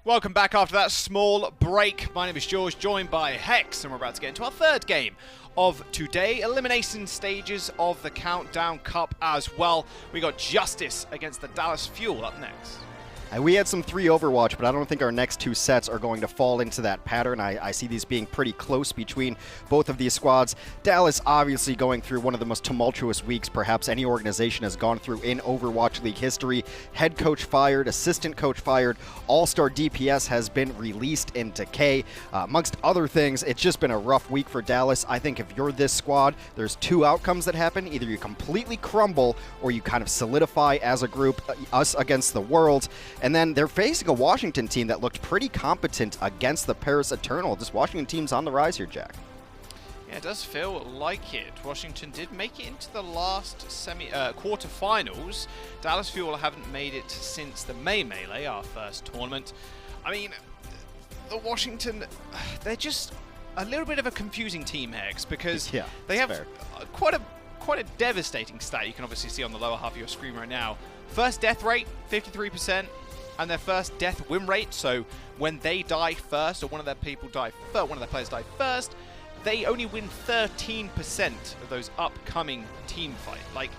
Welcome back after that small break. My name is George, joined by Hex, and we're about to get into our third game of today. Elimination stages of the Countdown Cup as well. We got Justice against the Dallas Fuel up next. We had some 3 Overwatch, but I don't think our next 2 sets are going to fall into that pattern. I see these being pretty close between both of these squads. Dallas obviously going through one of the most tumultuous weeks perhaps any organization has gone through in Overwatch League history. Head coach fired, assistant coach fired, all-star DPS has been released in decay. Amongst other things, it's just been a rough week for Dallas. I think if you're this squad, there's 2 outcomes that happen. Either you completely crumble or you kind of solidify as a group, us against the world. And then they're facing a Washington team that looked pretty competent against the Paris Eternal. This Washington team's on the rise here, Jack. Yeah, it does feel like it. Washington did make it into the last quarterfinals. Dallas Fuel haven't made it since the May Melee, our first tournament. I mean, the Washington, they're just a little bit of a confusing team, Hex, because they have quite a devastating stat you can obviously see on the lower half of your screen right now. First death rate, 53%, and their first death win rate, so when they die first, or one of their players die first, they only win 13% of those upcoming team fight. Like,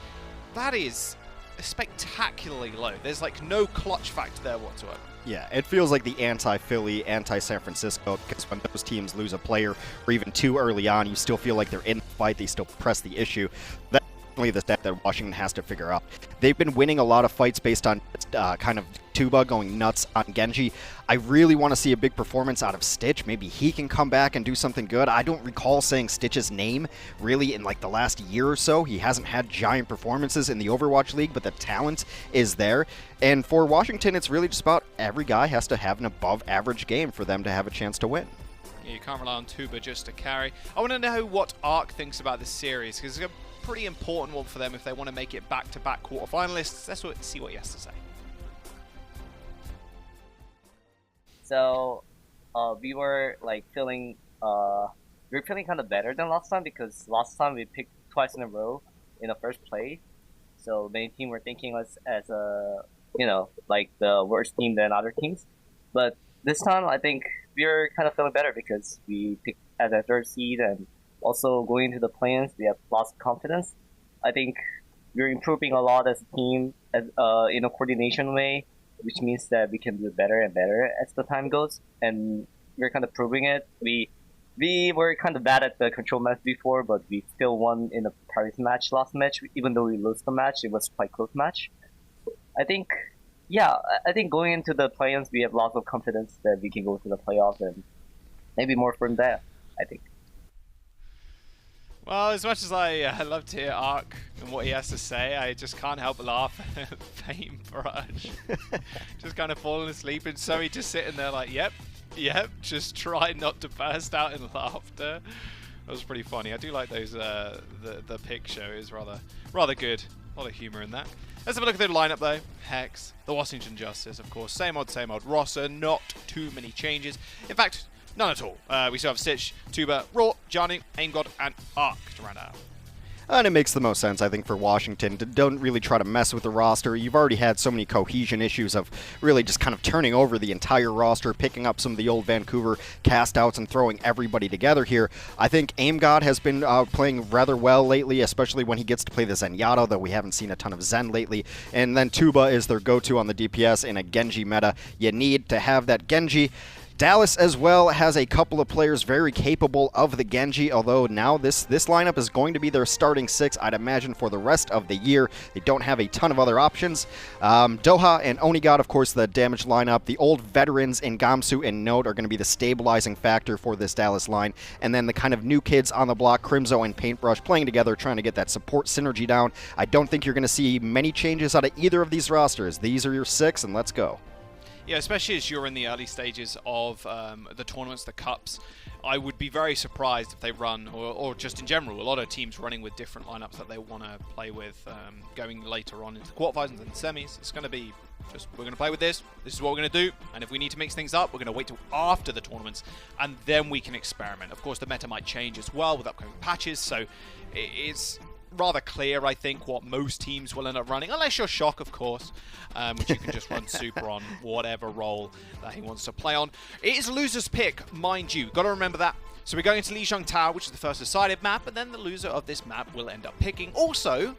that is spectacularly low. There's like no clutch factor there whatsoever. Yeah, it feels like the anti-Philly, anti-San Francisco, because when those teams lose a player, or even 2 early on, you still feel like they're in the fight, they still press the issue. That's definitely the step that Washington has to figure out. They've been winning a lot of fights based on kind of Tuba going nuts on Genji. I really want to see a big performance out of Stitch. Maybe he can come back and do something good. I don't recall saying Stitch's name really in like the last year or so. He hasn't had giant performances in the Overwatch League, but the talent is there. And for Washington, it's really just about every guy has to have an above average game for them to have a chance to win. Yeah, you can't rely on Tuba just to carry. I want to know what Arc thinks about this series, because it's a pretty important one for them if they want to make it back-to-back quarterfinalists. Let's see what he has to say. So we were like feeling kind of better than last time, because last time we picked twice in a row in the first play. So many teams were thinking us as a like the worst team than other teams. But this time I think we're kind of feeling better because we picked as a 3rd seed, and also going into the play-ins we have lots of confidence. I think we're improving a lot as a team in a coordination way, which means that we can do better and better as the time goes, and we're kind of proving it. We were kind of bad at the control match before, but we still won in the Paris match last match. Even though we lost the match, it was quite close match. I think going into the play-ins, we have lots of confidence that we can go to the playoffs, and maybe more from there, I think. Well, as much as I love to hear Ark and what he has to say, I just can't help but laugh at Paintbrush. Just kind of falling asleep, and so he just sitting there like, yep, just try not to burst out in laughter. That was pretty funny. I do like those, the pick show is rather good. A lot of humor in that. Let's have a look at the lineup though. Hex, the Washington Justice, of course. Same old roster, not too many changes. In fact, none at all. We still have Stitch, Tuba, Raw, Janu, AimGod, and Arc to round out. And it makes the most sense, I think, for Washington to don't really try to mess with the roster. You've already had so many cohesion issues of really just kind of turning over the entire roster, picking up some of the old Vancouver cast-outs and throwing everybody together here. I think AimGod has been playing rather well lately, especially when he gets to play the Zenyatta, though we haven't seen a ton of Zen lately. And then Tuba is their go-to on the DPS in a Genji meta. You need to have that Genji. Dallas as well has a couple of players very capable of the Genji, although now this lineup is going to be their starting 6, I'd imagine, for the rest of the year. They don't have a ton of other options. Doha and Onigod, of course, the damage lineup. The old veterans in Gamsu and Note are going to be the stabilizing factor for this Dallas line. And then the kind of new kids on the block, Crimzo and Paintbrush, playing together, trying to get that support synergy down. I don't think you're going to see many changes out of either of these rosters. These are your 6, and let's go. Yeah, especially as you're in the early stages of the tournaments, the cups. I would be very surprised if they run, or just in general, a lot of teams running with different lineups that they want to play with going later on into the quarterfinals and semis. It's going to be just, we're going to play with this is what we're going to do, and if we need to mix things up, we're going to wait till after the tournaments, and then we can experiment. Of course, the meta might change as well with upcoming patches, so it's rather clear, I think, what most teams will end up running, unless you're Shock, of course, which you can just run super on whatever role that he wants to play on. It is loser's pick, mind you. Got to remember that. So we're going into Lijiang Tower, which is the first decided map, and then the loser of this map will end up picking. Also,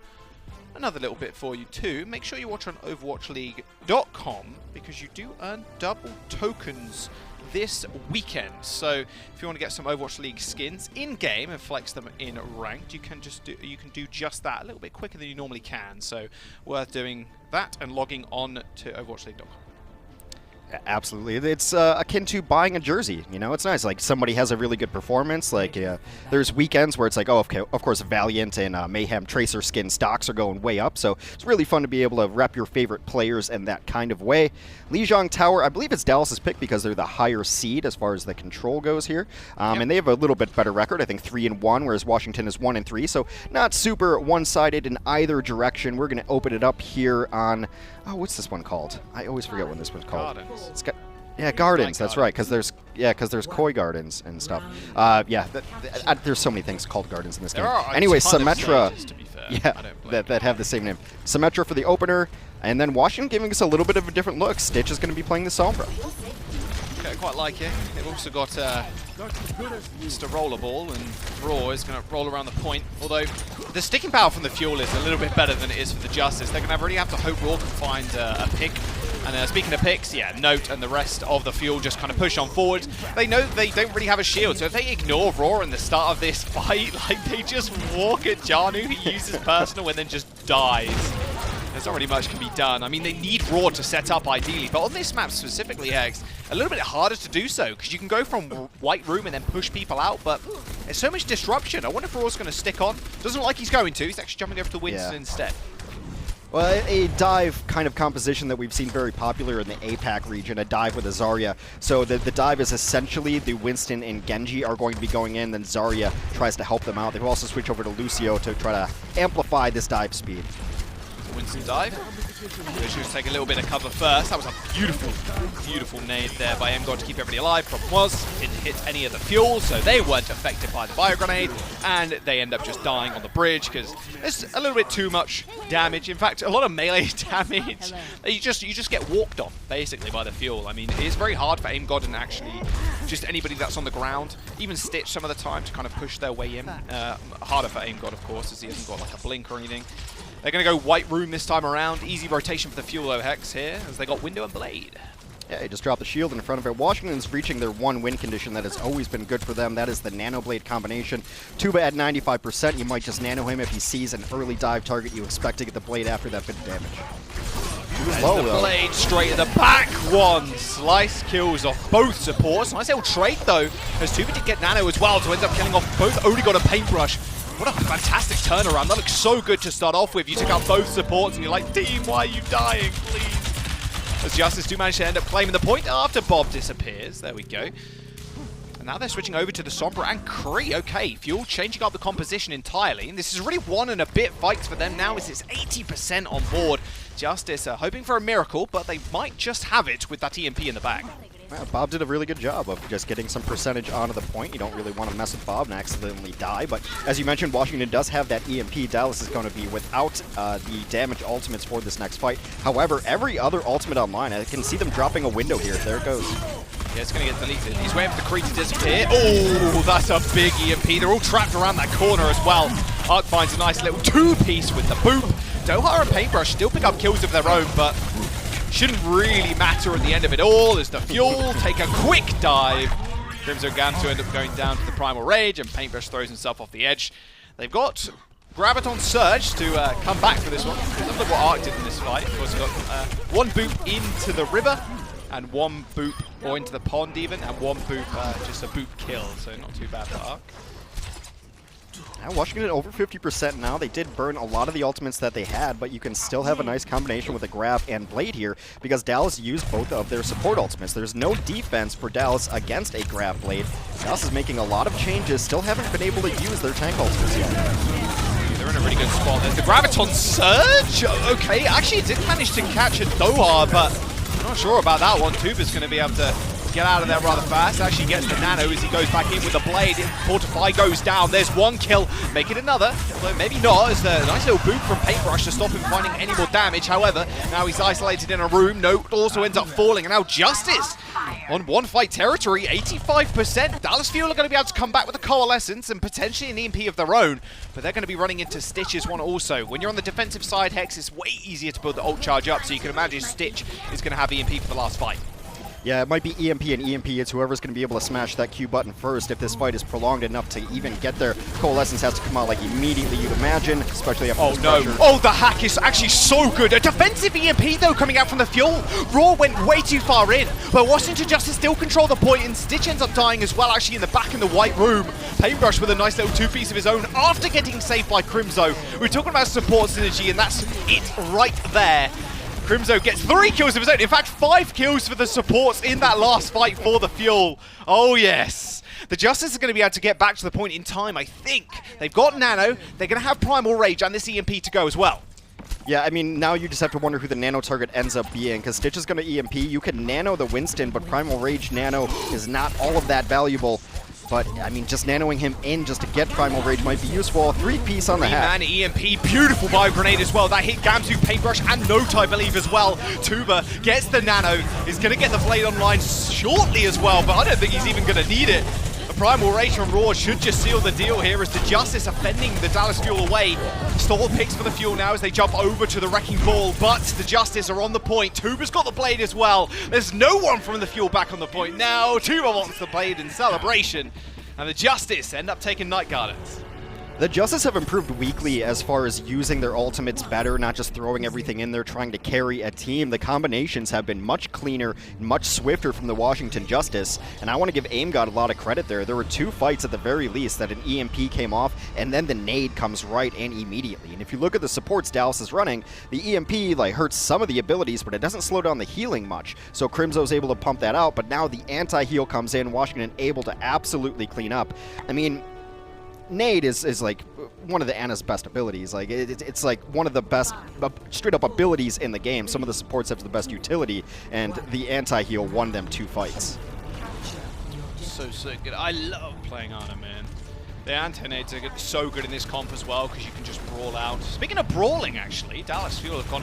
another little bit for you too, make sure you watch on overwatchleague.com, because you do earn double tokens this weekend. So if you want to get some Overwatch League skins in game and flex them in ranked, you can do just that a little bit quicker than you normally can. So worth doing that and logging on to overwatchleague.com. Absolutely. It's akin to buying a jersey. You know, it's nice. Like, somebody has a really good performance. Like, there's weekends where it's like, oh, okay, of course, Valiant and Mayhem Tracer skin stocks are going way up. So it's really fun to be able to rep your favorite players in that kind of way. Lijiang Tower, I believe it's Dallas's pick because they're the higher seed as far as the control goes here. And they have a little bit better record. I think 3-1, whereas Washington is 1-3. So not super one-sided in either direction. We're going to open it up here on... Oh, what's this one called? I always forget what this one's called. Gardens. It's got, yeah, Gardens. That's right, because there's Koi Gardens and stuff. There's so many things called Gardens in this game. Anyway, Symmetra. Stages, to be fair. Yeah, that have the same name. Symmetra for the opener, and then Washington giving us a little bit of a different look. Stitch is going to be playing the Sombra. Okay, quite like it. They've also got just a rollerball, and Raw is going to roll around the point. Although the sticking power from the Fuel is a little bit better than it is for the Justice. They're going to really have to hope Raw can find a pick. And speaking of picks, yeah, Note and the rest of the Fuel just kind of push on forward. They know they don't really have a shield, so if they ignore Raw in the start of this fight, like, they just walk at Janu, who uses personal and then just dies. There's not really much can be done. I mean, they need Raw to set up ideally, but on this map specifically, Hex, a little bit harder to do so, because you can go from White Room and then push people out, but there's so much disruption. I wonder if Raw's going to stick on. Doesn't look like he's going to. He's actually jumping over to Winston instead. Well, a dive kind of composition that we've seen very popular in the APAC region, a dive with a Zarya. So the dive is essentially the Winston and Genji are going to be going in, then Zarya tries to help them out. They will also switch over to Lucio to try to amplify this dive speed. Winston dive. Visuals take a little bit of cover first. That was a beautiful, beautiful nade there by MGod to keep everybody alive. Problem was, didn't hit any of the Fuel, so they weren't affected by the bio grenade, and they end up just dying on the bridge because there's a little bit too much damage. In fact, a lot of melee damage. You just get walked on basically by the Fuel. I mean, it is very hard for MGod and actually just anybody that's on the ground, even Stitch some of the time, to kind of push their way in. Harder for MGod, of course, as he hasn't got like a blink or anything. They're going to go White Room this time around. Easy rotation for the Fuel, though, Hex, here, as they got Window and Blade. Yeah, he just dropped the shield in front of it. Washington's reaching their one win condition that has always been good for them. That is the Nano Blade combination. Tuba at 95%. You might just nano him if he sees an early dive target. You expect to get the Blade after that bit of damage. There's low, the Blade straight at the back. One slice kills off both supports. Nice little trade, though, as Tuba did get nano as well to end up killing off both. Only got a paintbrush. What a fantastic turnaround. That looks so good to start off with. You took out both supports and you're like, team, why are you dying, please? As Justice do manage to end up claiming the point after Bob disappears. There we go. And now they're switching over to the Sombra and Kree. Okay, Fuel changing up the composition entirely. And this is really one and a bit fights for them now as it's 80% on board. Justice hoping for a miracle, but they might just have it with that EMP in the bag. Well, Bob did a really good job of just getting some percentage onto the point. You don't really want to mess with Bob and accidentally die, but as you mentioned, Washington does have that EMP. Dallas is going to be without the damage ultimates for this next fight. However, every other ultimate online, I can see them dropping a window here. There it goes. Yeah, it's going to get deleted. He's waiting for the Kree to disappear. Oh, that's a big EMP. They're all trapped around that corner as well. Arc finds a nice little two-piece with the boop. Doha and Paintbrush still pick up kills of their own, but shouldn't really matter at the end of it all as the Fuel take a quick dive. Crimson Gantu end up going down to the Primal Rage, and Paintbrush throws himself off the edge. They've got Graviton Surge to come back for this one. Look what Arc did in this fight. Of course, got one boop into the river, and one boop, or into the pond even, and one boop, just a boop kill, so not too bad for Arc. Now Washington over 50% now. They did burn a lot of the ultimates that they had, but you can still have a nice combination with a grab and blade here because Dallas used both of their support ultimates. There's no defense for Dallas against a grab blade. Dallas is making a lot of changes, still haven't been able to use their tank ultimates yet. They're in a really good spot. There's the Graviton Surge. Okay, actually it did manage to catch a Doha, but I'm not sure about that one. Tuba's going to be able to Get out of there rather fast. Actually gets the nano as he goes back in with the blade. Fortify goes down. There's one kill. Make it another. Although maybe not, as the nice little boot from Paintbrush to stop him finding any more damage. However, now he's isolated in a room. Note also ends up falling. And now Justice on one fight territory, 85%. Dallas Fuel are going to be able to come back with a Coalescence and potentially an EMP of their own. But they're going to be running into Stitch's one also. When you're on the defensive side, Hex, it's way easier to build the ult charge up. So you can imagine Stitch is going to have EMP for the last fight. Yeah, it might be EMP and EMP. It's whoever's going to be able to smash that Q button first if this fight is prolonged enough to even get there. Coalescence has to come out like immediately, you'd imagine, especially after this pressure. Oh, the hack is actually so good. A defensive EMP, though, coming out from the Fuel. Raw went way too far in, but Washington Justice still control the point, and Stitch ends up dying as well, actually in the back in the white room. Paintbrush with a nice little two-piece of his own after getting saved by Crimzo. We're talking about support synergy, and that's it right there. Crimzo gets 3 kills of his own. In fact, 5 kills for the supports in that last fight for the Fuel. Oh, yes. The Justice are going to be able to get back to the point in time, I think. They've got Nano. They're going to have Primal Rage and this EMP to go as well. Yeah, I mean, now you just have to wonder who the nano target ends up being, because Stitch is going to EMP. You can nano the Winston, but Primal Rage nano is not all of that valuable. But, I mean, just nanoing him in just to get Primal Rage might be useful. 3-piece on the hat. 3-man EMP, beautiful bio grenade as well. That hit Guangzhou, Paintbrush, and Note, I believe, as well. Tuba gets the nano. He's going to get the blade online shortly as well, but I don't think he's even going to need it. A Primal Rage from Raw should just seal the deal here as the Justice are fending the Dallas Fuel away. Stall picks for the Fuel now as they jump over to the Wrecking Ball, but the Justice are on the point. Tuba's got the blade as well. There's no one from the Fuel back on the point now. Tuba wants the blade in celebration, and the Justice end up taking Night Gardens. The Justice have improved weekly as far as using their ultimates better, not just throwing everything in there trying to carry a team. The combinations have been much cleaner, much swifter from the Washington Justice, and I want to give AimGod a lot of credit there. There were 2 fights at the very least that an EMP came off, and then the nade comes right in immediately. And if you look at the supports Dallas is running, the EMP hurts some of the abilities, but it doesn't slow down the healing much. So Crimzo's able to pump that out, but now the anti-heal comes in, Washington able to absolutely clean up. I mean, nade is like one of the Ana's best abilities. Like it's like one of the best straight up abilities in the game. Some of the supports have the best utility, and the anti-heal won them 2 fights. So good. I love playing Ana, man. The anti-nades are so good in this comp as well because you can just brawl out. Speaking of brawling, actually, Dallas Fuel have gone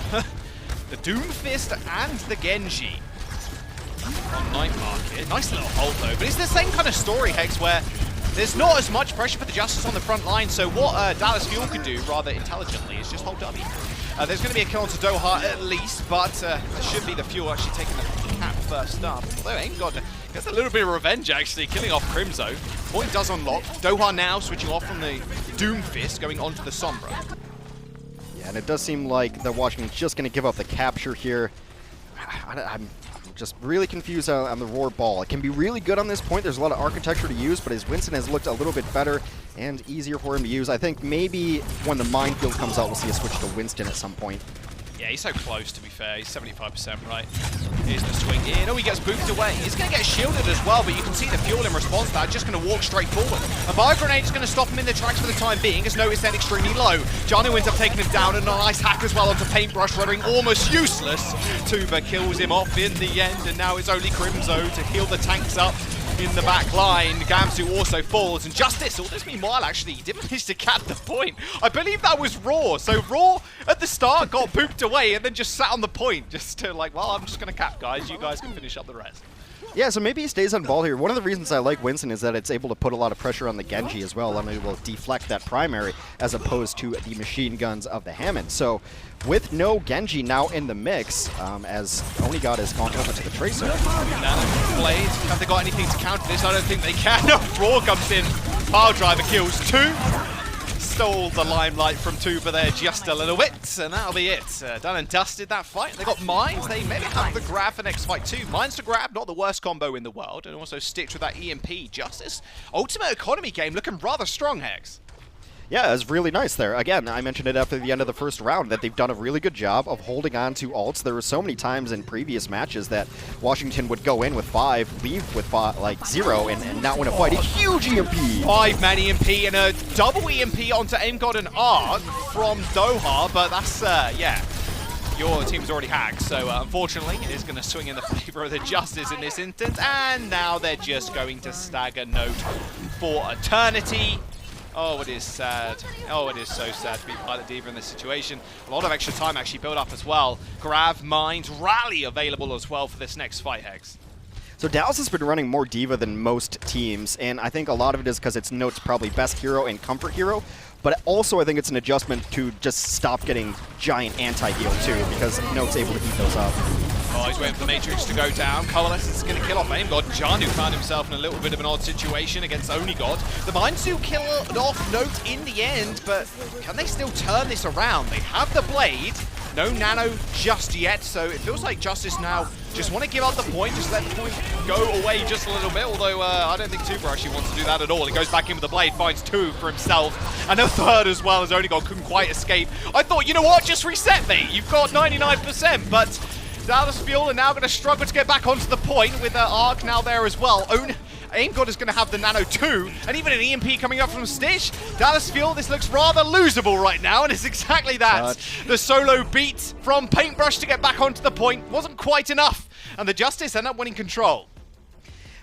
the Doomfist and the Genji on Night Market. Nice little hold though, but it's the same kind of story, Hex, where there's not as much pressure for the Justice on the front line, so what Dallas Fuel can do rather intelligently is just hold W. There's going to be a kill onto Doha at least, but it should be the Fuel actually taking the cap first up. Although AimGod gets a little bit of revenge actually, killing off Crimzo. Point does unlock. Doha now switching off from the Doomfist, going onto the Sombra. Yeah, and it does seem like the Washington's just going to give up the capture here. I'm just really confused on the Roar Ball. It can be really good on this point. There's a lot of architecture to use, but his Winston has looked a little bit better and easier for him to use. I think maybe when the Minefield comes out, we'll see a switch to Winston at some point. Yeah, he's so close, to be fair. He's 75% right. Here's the swing in. Oh, he gets booped away. He's going to get shielded as well, but you can see the Fuel in response to that just going to walk straight forward. A Bio Grenade is going to stop him in the tracks for the time being, as Notice then extremely low. Jano ends up taking him down, and a nice hack as well onto Paintbrush, rendering almost useless. Tuba kills him off in the end, and now it's only Crimzo to heal the tanks up in the back line. Guangzhou also falls, and Justice, all this meanwhile, actually, he didn't manage to cap the point. I believe that was Raw. So Raw, at the start, got pooped away and then just sat on the point, just to like, well, I'm just going to cap, guys. You guys can finish up the rest. Yeah, so maybe he stays on ball here. One of the reasons I like Winston is that it's able to put a lot of pressure on the Genji as well, and it will deflect that primary as opposed to the machine guns of the Hammond. So with no Genji now in the mix, as Onigod has gone over to the Tracer. Blade, have they got anything to counter this? I don't think they can. No, Raw comes in, Pile Driver kills 2. Stole the limelight from Tuba there just a little bit, and that'll be it. Done and dusted that fight. They got Mines. They maybe have the grab for next fight too. Mines to grab, not the worst combo in the world, and also Stitch with that EMP. Justice, ultimate economy game looking rather strong, Hex. Yeah, it was really nice there. Again, I mentioned it after the end of the first round that they've done a really good job of holding on to ults. There were so many times in previous matches that Washington would go in with 5, leave with 0, and not win a fight. A huge EMP! 5-man EMP and a double EMP onto AimGod and Art from Doha, but that's, yeah. your team's already hacked, so unfortunately it is going to swing in the favor of the Justice in this instance, and now they're just going to stagger Note for eternity. Oh, it is sad. Oh, it is so sad to be Pilot Diva in this situation. A lot of extra time actually built up as well. Grav, Mines, Rally available as well for this next fight, Hex. So Dallas has been running more Diva than most teams, and I think a lot of it is because it's Note's probably best hero and comfort hero, but also I think it's an adjustment to just stop getting giant anti-heal too, because Note's able to heat those up. Oh, he's waiting for the Matrix to go down. Coalescence is going to kill off Aim God. Janu found himself in a little bit of an odd situation against Oni God. The Mines do kill off Note in the end, but can they still turn this around? They have the Blade. No Nano just yet, so it feels like Justice now just want to give up the point, just let the point go away just a little bit, although I don't think Tuber actually wants to do that at all. He goes back in with the Blade, finds two for himself, and a third as well, as Only God couldn't quite escape. I thought, you know what, just reset, mate. You've got 99%, but Dallas Fuel are now going to struggle to get back onto the point with Arc now there as well. Aim God is going to have the Nano 2, and even an EMP coming up from Stitch. Dallas Fuel, this looks rather losable right now, and it's exactly that. The solo beat from Paintbrush to get back onto the point wasn't quite enough, and the Justice end up winning control.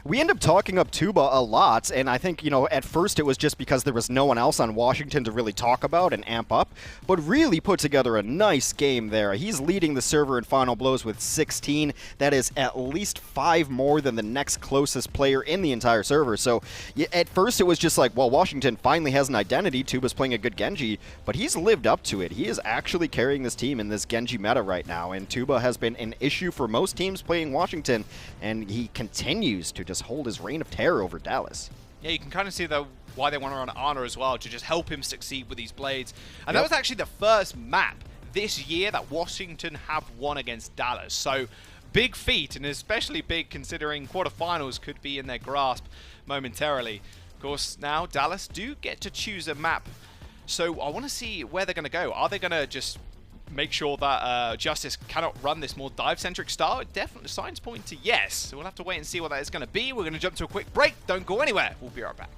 We end up talking up Tuba a lot, and I think, you know, at first it was just because there was no one else on Washington to really talk about and amp up, but really put together a nice game there. He's leading the server in final blows with 16. That is at least 5 more than the next closest player in the entire server. So at first it was just like, well, Washington finally has an identity. Tuba's playing a good Genji, but he's lived up to it. He is actually carrying this team in this Genji meta right now, and Tuba has been an issue for most teams playing Washington, and he continues to just hold his reign of terror over Dallas. Yeah, you can kind of see why they want to run Ana as well, to just help him succeed with these blades. And that was actually the first map this year that Washington have won against Dallas. So big feat, and especially big considering quarterfinals could be in their grasp momentarily. Of course, now Dallas do get to choose a map. So I want to see where they're going to go. Are they going to just make sure that Justice cannot run this more dive-centric style? Definitely signs point to yes. So we'll have to wait and see what that is going to be. We're going to jump to a quick break. Don't go anywhere. We'll be right back.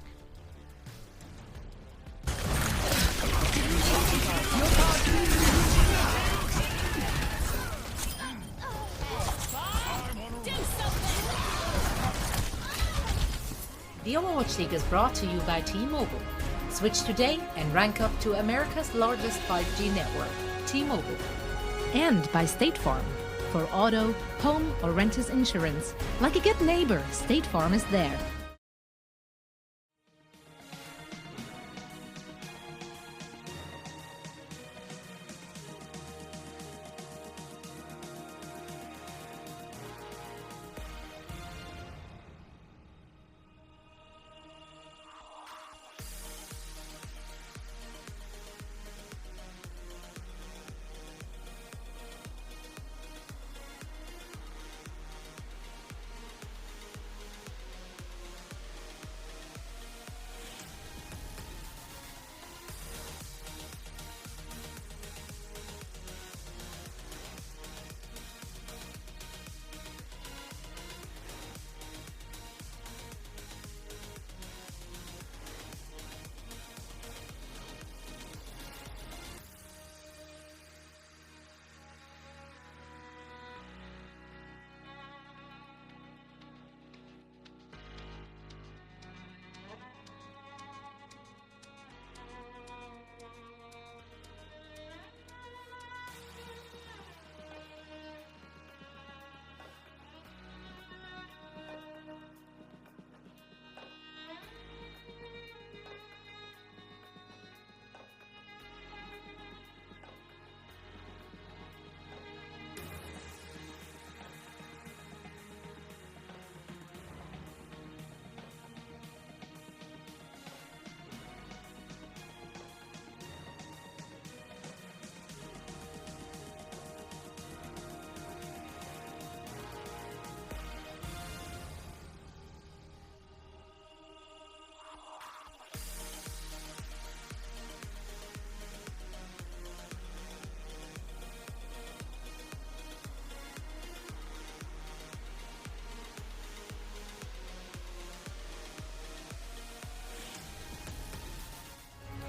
The Overwatch League is brought to you by T-Mobile. Switch today and rank up to America's largest 5G network, T-Mobile. And by State Farm. For auto, home, or renters insurance, like a good neighbor, State Farm is there.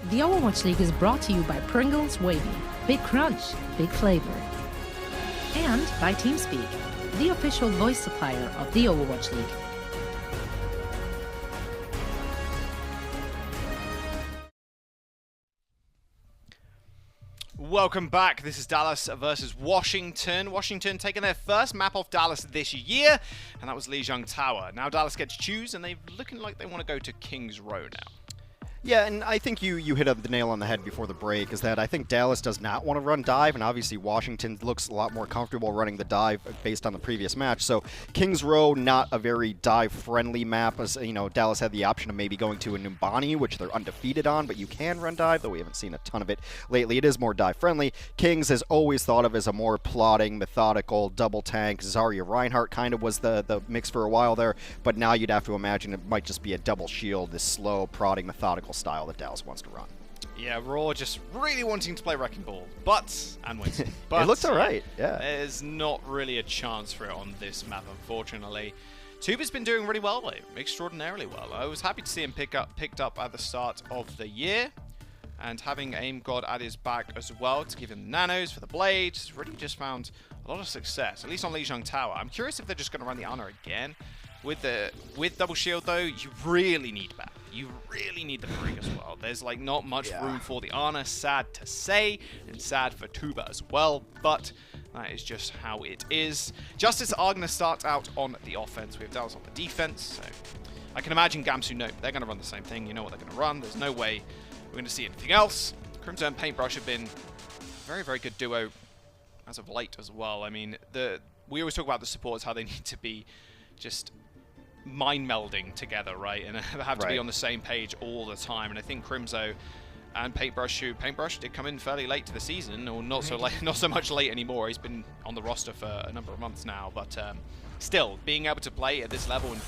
The Overwatch League is brought to you by Pringles Wavy. Big crunch, big flavor. and by TeamSpeak, the official voice supplier of the Overwatch League. Welcome back. This is Dallas versus Washington. Washington taking their first map off Dallas this year, and that was Lijiang Tower. Now Dallas gets to choose, and they're looking like they want to go to King's Row now. Yeah, and I think you hit the nail on the head before the break, is that I think Dallas does not want to run dive, and obviously Washington looks a lot more comfortable running the dive based on the previous match. So Kings Row, not a very dive-friendly map, as you know, Dallas had the option of maybe going to a Numbani, which they're undefeated on, but you can run dive, though we haven't seen a ton of it lately. It is more dive-friendly. Kings is always thought of as a more plodding, methodical, double tank. Zarya Reinhardt kind of was the mix for a while there, but now you'd have to imagine it might just be a double shield, this slow, prodding, methodical style that Dallas wants to run. Yeah, Raw just really wanting to play Wrecking Ball, and Winston. But it looks alright, yeah. There's not really a chance for it on this map, unfortunately. Tuba's been doing really well, extraordinarily well. I was happy to see him picked up at the start of the year, and having Aim God at his back as well to give him nanos for the blades. Really just found a lot of success, at least on Lijiang Tower. I'm curious if they're just going to run the Ana again. With double shield though, you really need that. You really need the Brig as well. There's like not much room for the Ana, sad to say, and sad for Tuba as well, but that is just how it is. Justice are going to start out on the offense. We have Dallas on the defense, so I can imagine Gamsu, no, they're going to run the same thing. You know what they're going to run. There's no way we're going to see anything else. Crimson and Paintbrush have been a very, very good duo as of late as well. I mean, we always talk about the supports, how they need to be just mind melding together, right? And have to be on the same page all the time. And I think Crimzo and Paintbrush did come in fairly late to the season, or not so late, not so much late anymore. He's been on the roster for a number of months now, but still being able to play at this level and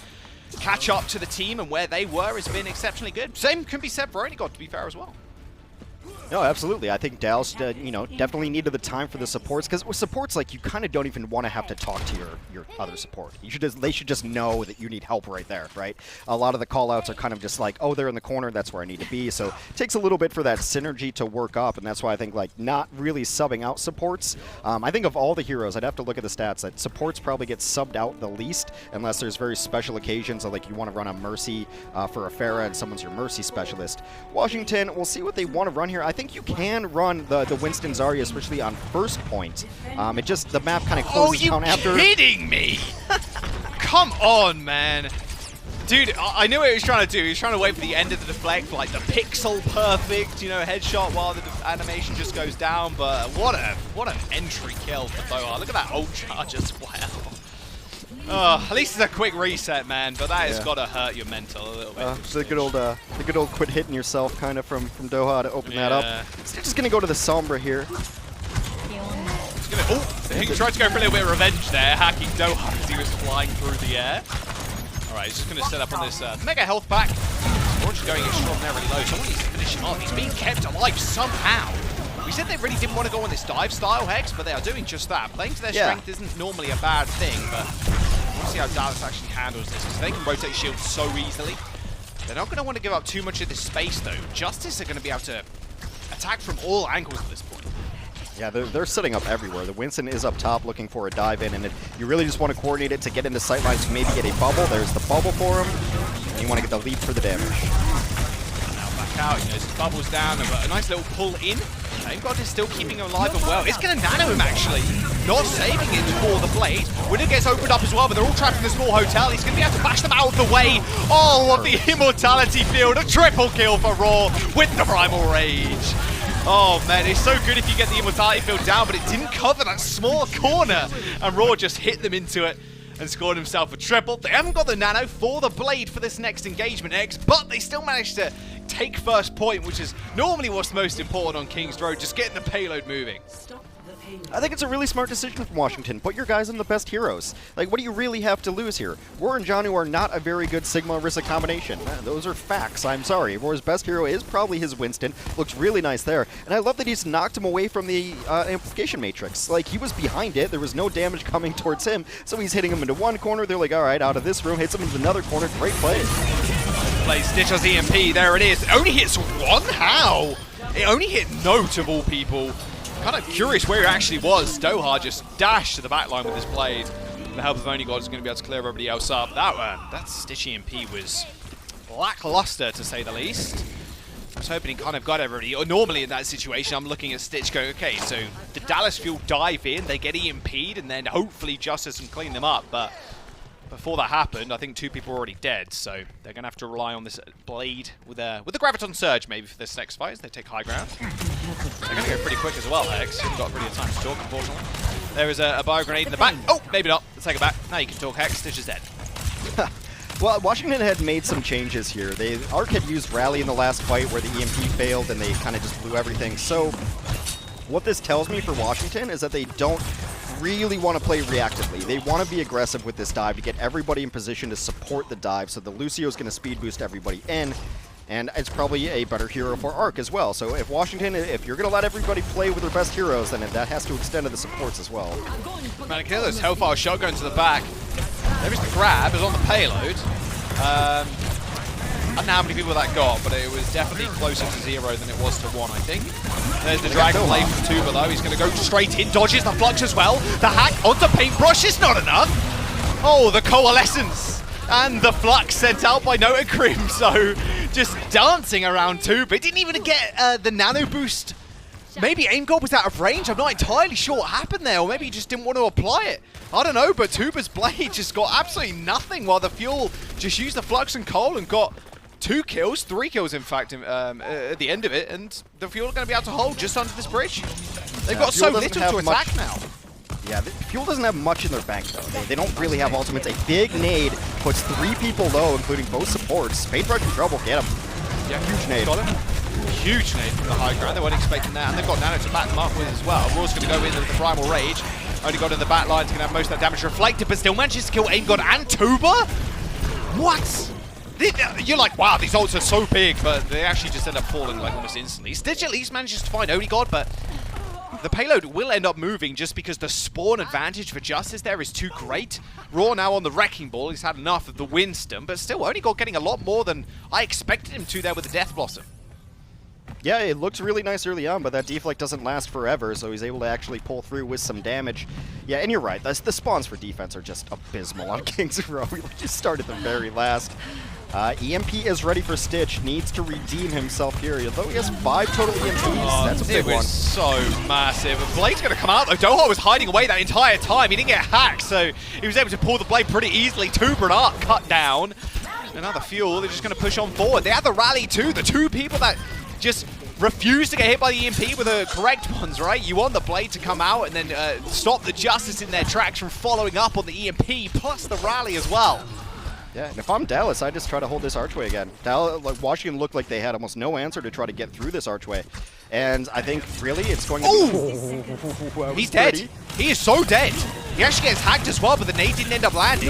catch up to the team and where they were has been exceptionally good. Same can be said for Onigod, to be fair as well. No, absolutely. I think Dallas, definitely needed the time for the supports, because with supports, like, you kind of don't even want to have to talk to your other support. They should just know that you need help right there, right? A lot of the call-outs are kind of just like, oh, they're in the corner, that's where I need to be. So it takes a little bit for that synergy to work up, and that's why I think, like, not really subbing out supports. I think of all the heroes, I'd have to look at the stats, that supports probably get subbed out the least, unless there's very special occasions, like you want to run a Mercy for a Pharah and someone's your Mercy specialist. Washington, we'll see what they want to run here. I think you can run the Winston Zarya, especially on first point. It just, the map kind of closes down after. Are you kidding me? Come on, man. Dude, I knew what he was trying to do. He was trying to wait for the end of the deflect, like the pixel perfect, headshot while the animation just goes down. But what an entry kill for Boa. Look at that ult charge as well. At least it's a quick reset, man, but that has got to hurt your mental a little bit. The good old quit hitting yourself kind of from Doha to open that up. Still just gonna go to the Sombra here. He tried to go for a little bit of revenge there, hacking Doha as he was flying through the air. Alright, he's just gonna set up on this mega health pack. Orange is going extraordinarily low. Someone needs to finish him off. He's being kept alive somehow. We said they really didn't want to go on this dive style, Hex, but they are doing just that. Playing to their strength isn't normally a bad thing, but we'll see how Dallas actually handles this, because they can rotate shields so easily. They're not going to want to give up too much of this space, though. Justice are going to be able to attack from all angles at this point. Yeah, they're setting up everywhere. The Winston is up top looking for a dive in, and you really just want to coordinate it to get into sight lines to maybe get a bubble. There's the bubble for him, and you want to get the lead for the damage. Now back out, some bubbles down, a nice little pull in. Aim God is still keeping him alive and well. It's going to nano him, actually. Not saving it for the blade. Winner gets opened up as well, but they're all trapped in a small hotel. He's going to be able to bash them out of the way. Oh, of the Immortality Field. A triple kill for Raw with the Primal Rage. Oh, man, it's so good if you get the Immortality Field down, but it didn't cover that small corner. And Raw just hit them into it and scored himself a triple. They haven't got the nano for the blade for this next engagement, X, but they still managed to take first point, which is normally what's most important on King's Road, just getting the payload moving. I think it's a really smart decision from Washington. Put your guys on the best heroes. Like, what do you really have to lose here? Roar and Janu are not a very good Sigma-Orisa combination. Those are facts, I'm sorry. Roar's best hero is probably his Winston. Looks really nice there. And I love that he's knocked him away from the amplification matrix. Like, he was behind it. There was no damage coming towards him. So he's hitting him into one corner. They're like, all right, out of this room. Hits him into another corner. Great play. Plays Stitcher's EMP. There it is. It only hits one? How? It only hit Note of all people. kind of curious where he actually was. Doha just dashed to the back line with his blade. With the help of Only God is going to be able to clear everybody else up. That Stitch EMP was lackluster, to say the least. I was hoping he kind of got everybody. Normally in that situation, I'm looking at Stitch going, okay, so the Dallas Fuel dive in, they get EMP'd, and then hopefully Justice can clean them up. But before that happened, I think 2 people were already dead, so they're going to have to rely on this blade with the Graviton Surge maybe for this next fight as they take high ground. They're going to go pretty quick as well, Hex. You've got really time to talk, unfortunately. There is a bio grenade in the back. Oh, maybe not. Let's take it back. Now you can talk, Hex. Stitch is dead. Well, Washington had made some changes here. Arc had used Rally in the last fight where the EMP failed and they kind of just blew everything. So what this tells me for Washington is that they don't really want to play reactively. They want to be aggressive with this dive to get everybody in position to support the dive. So the Lucio is going to speed boost everybody in. And it's probably a better hero for Arc as well. So if Washington, if you're going to let everybody play with their best heroes, then that has to extend to the supports as well. Manikiller's Hellfire Shotgun to the back. There is the grab, is on the payload. I don't know how many people that got, but it was definitely closer to 0 than it was to 1, I think. There's the Dragon Blade from Tuba though. He's going to go straight in, dodges the Flux as well. The hack onto Paintbrush is not enough. Oh, the Coalescence and the Flux sent out by Notacrim. So just dancing around Tuba. It didn't even get the Nano Boost. Maybe Aim God was out of range. I'm not entirely sure what happened there, or maybe he just didn't want to apply it. I don't know, but Tuba's blade just got absolutely nothing while the Fuel just used the Flux and Coal and got 2 kills, 3 kills in fact, at the end of it, and the Fuel are going to be able to hold just under this bridge. They've got so little to attack now. Yeah, Fuel doesn't have much in their bank though. They don't really have ultimates. A big nade puts 3 people low, including both supports. Paintbrush in trouble, get him. Yeah, huge nade. Got him. Huge nade from the high ground. They weren't expecting that, and they've got Nano to back them up with as well. Raw's going to go in with the Primal Rage. Only got in the back line, going to have most of that damage reflected, but still manages to kill Aim God and Tuba? What? You're like, wow, these ults are so big, but they actually just end up falling like almost instantly. Stitch at least manages to find Only God, but the payload will end up moving just because the spawn advantage for Justice there is too great. Raw now on the Wrecking Ball. He's had enough of the Winston, but still Only God getting a lot more than I expected him to there with the Death Blossom. Yeah, it looks really nice early on, but that deflect doesn't last forever, so he's able to actually pull through with some damage. Yeah, and you're right, the spawns for defense are just abysmal on Kings Row. We just started the very last. EMP is ready for Stitch, needs to redeem himself here. Although he has 5 total EMPs, that's a big one. It was so massive. Blade's going to come out though. Doha was hiding away that entire time. He didn't get hacked, so he was able to pull the Blade pretty easily. Tuba and Arc cut down. Another Fuel, they're just going to push on forward. They had the rally too. The 2 people that just refuse to get hit by the EMP were the correct ones, right? You want the Blade to come out and then stop the Justice in their tracks from following up on the EMP, plus the rally as well. Yeah, and if I'm Dallas, I just try to hold this archway again. Washington looked like they had almost no answer to try to get through this archway. And I think, really, it's going to be... He's dead. He is so dead. He actually gets hacked as well, but the nade didn't end up landing.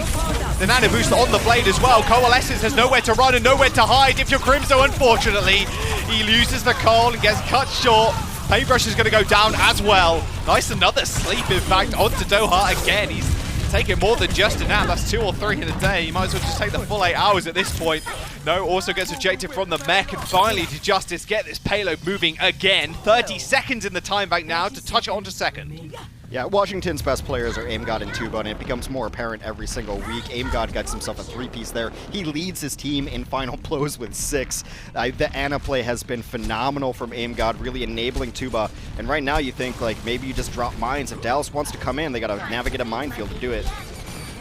The Nano Boost on the Blade as well. Coalescence has nowhere to run and nowhere to hide. If you're Crimso, unfortunately, he loses the Coal and gets cut short. Paintbrush is going to go down as well. Nice, another sleep, in fact, onto Doha again. He's taking more than just a nap. That's 2 or 3 in a day. You might as well just take the full 8 hours at this point. No, also gets ejected from the mech, and finally to Justice get this payload moving again. 30 seconds in the time bank now to touch it onto second. Yeah, Washington's best players are Aim God and Tuba, and it becomes more apparent every single week. Aim God gets himself a 3-piece there. He leads his team in final blows with 6. The Ana play has been phenomenal from Aim God, really enabling Tuba. And right now you think, like, maybe you just drop mines. If Dallas wants to come in, they got to navigate a minefield to do it.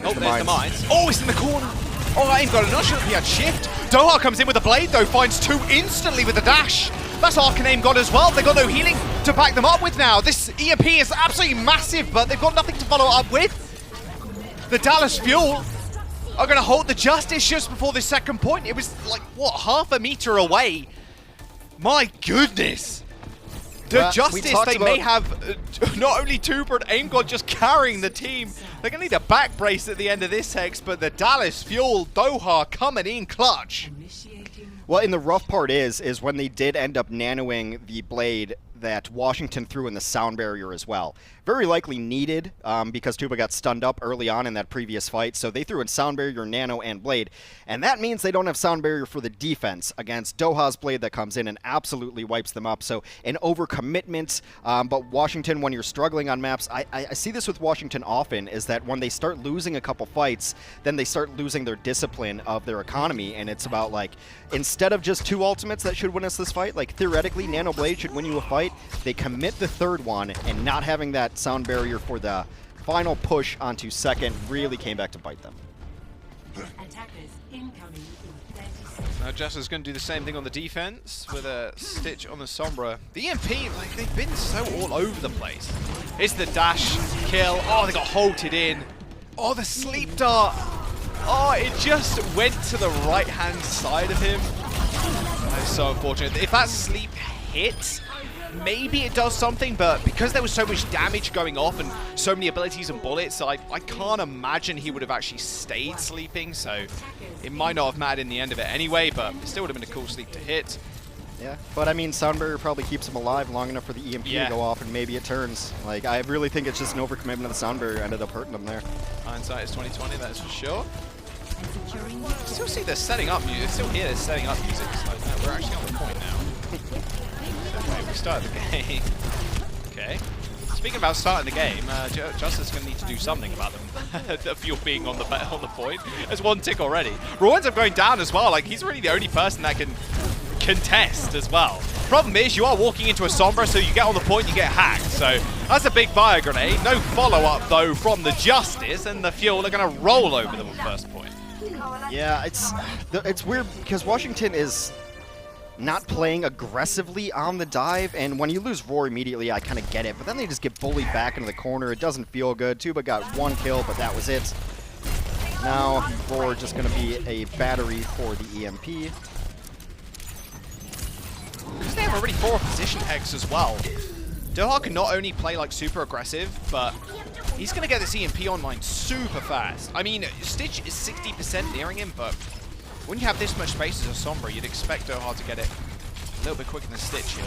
There's the mines. Oh, it's in the corner. Oh, Aim God, I'm not sure if he had shift. Doha comes in with the Blade, though, finds 2 instantly with the dash. That's Arc and Aim God as well. They've got no healing to back them up with now. This EMP is absolutely massive, but they've got nothing to follow up with. The Dallas Fuel are going to hold the Justice just before this second point. It was like, what, half a meter away? My goodness. The Justice, they may have not only Tuba and Aim God just carrying the team. They're going to need a back brace at the end of this, Hex, but the Dallas Fuel, Doha coming in clutch. Well, and the rough part is when they did end up nanoing the Blade that Washington threw in the sound barrier as well. very likely needed because Tuba got stunned up early on in that previous fight. So they threw in Sound Barrier, Nano, and Blade. And that means they don't have Sound Barrier for the defense against Doha's Blade that comes in and absolutely wipes them up. So an overcommitment. But Washington, when you're struggling on maps, I see this with Washington often, is that when they start losing a couple fights, then they start losing their discipline of their economy. And it's about, like, instead of just 2 ultimates that should win us this fight, like, theoretically, Nano Blade should win you a fight. They commit the 3rd one, and not having that Sound Barrier for the final push onto second really came back to bite them. Now Jester's going to do the same thing on the defense with a Stitch on the Sombra. The EMP, like, they've been so all over the place. It's the dash kill. Oh, they got halted in. Oh, the sleep dart. Oh, it just went to the right-hand side of him. That is so unfortunate. If that sleep hit, maybe it does something, but because there was so much damage going off and so many abilities and bullets, I can't imagine he would have actually stayed sleeping, so it might not have mattered in the end of it anyway, but it still would have been a cool sleep to hit. Yeah, but I mean, Sound Barrier probably keeps him alive long enough for the EMP to go off, and maybe it turns. Like, I really think it's just an overcommitment of the Sound Barrier ended up hurting him there. Hindsight is 2020, that is for sure. Still see they're setting up music. Still hear they're setting up music. So no, we're actually on the point now. Okay, we started the game. Okay. Speaking about starting the game, Justice going to need to do something about them. The fuel being on the point. There's 1 tick already. Raw ends up going down as well. Like, he's really the only person that can contest as well. Problem is, you are walking into a Sombra, so you get on the point, you get hacked. So that's a big fire grenade. No follow-up, though, from the Justice, and the Fuel are going to roll over them on first point. Yeah, it's weird because Washington is not playing aggressively on the dive, and when you lose Roar immediately, I kind of get it, but then they just get bullied back into the corner. It doesn't feel good. Tuba got 1 kill, but that was it. Now, Roar just going to be a battery for the EMP. Because they have already 4 position Hex as well. Doha can not only play, like, super aggressive, but he's going to get this EMP online super fast. I mean, Stitch is 60% nearing him, but when you have this much space as a Sombra, you'd expect Doha to get it a little bit quicker than Stitch here.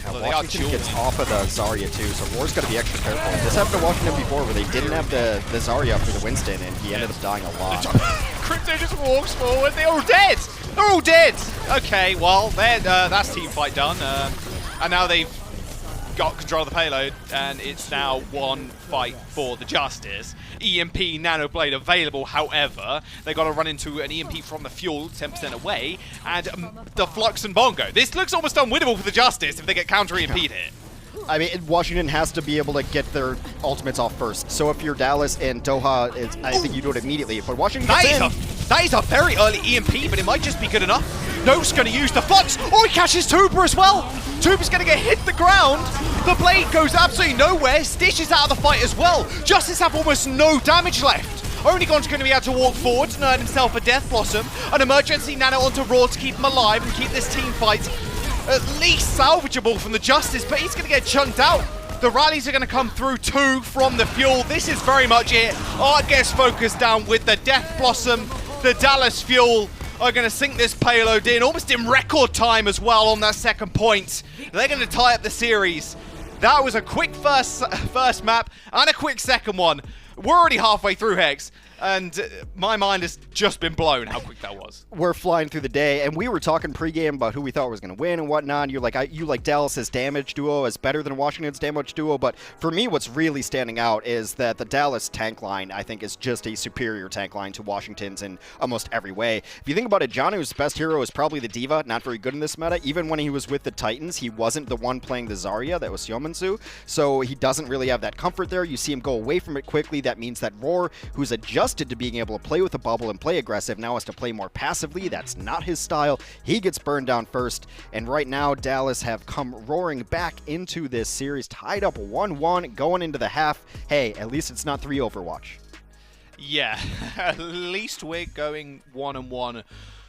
Yeah, Washington gets off of the Zarya too, so Roar's got to be extra careful. This happened to Washington before where they didn't have the Zarya for the Winston, and he ended up dying a lot. Crypto just walks forward. They're all dead. They're all dead. Okay, well, that's team fight done. And now they've got control of the payload, and it's now 1 fight for the Justice. EMP Nano Blade available, however, they got to run into an EMP from the Fuel 10% away, and the Flux and Bongo. This looks almost unwinnable for the Justice if they get counter-EMP'd here. I mean, Washington has to be able to get their ultimates off first. So if you're Dallas and Doha, I think you do it immediately. But Washington that is a very early EMP, but it might just be good enough. No's going to use the Flux. Oh, he catches Tuba as well. Tuba's going to get hit the ground. The Blade goes absolutely nowhere. Stitch is out of the fight as well. Justice have almost no damage left. Only Gon's going to be able to walk forward and earn himself a Death Blossom. An emergency Nano onto Raw to keep him alive and keep this team fight at least salvageable from the Justice, but he's going to get chunked out. The rallies are going to come through too from the Fuel. This is very much it. Art gets focused down with the Death Blossom. The Dallas Fuel are going to sink this payload in, almost in record time as well on that second point. They're going to tie up the series. That was a quick first map and a quick second one. We're already halfway through, Hex, and my mind has just been blown how quick that was. We're flying through the day, and we were talking pregame about who we thought was going to win and whatnot. You like Dallas's damage duo as better than Washington's damage duo, but for me, what's really standing out is that the Dallas tank line, I think, is just a superior tank line to Washington's in almost every way. If you think about it, Janu's best hero is probably the D.Va, not very good in this meta. Even when he was with the Titans, he wasn't the one playing the Zarya, that was Siomansu, so he doesn't really have that comfort there. You see him go away from it quickly. That means that Roar, who's adjusted to being able to play with the bubble and play aggressive, now has to play more passively. That's not his style. He gets burned down first, and right now Dallas have come roaring back into this series, tied up 1-1 going into the half. Hey, at least it's not 3 Overwatch. Yeah, at least we're going 1-1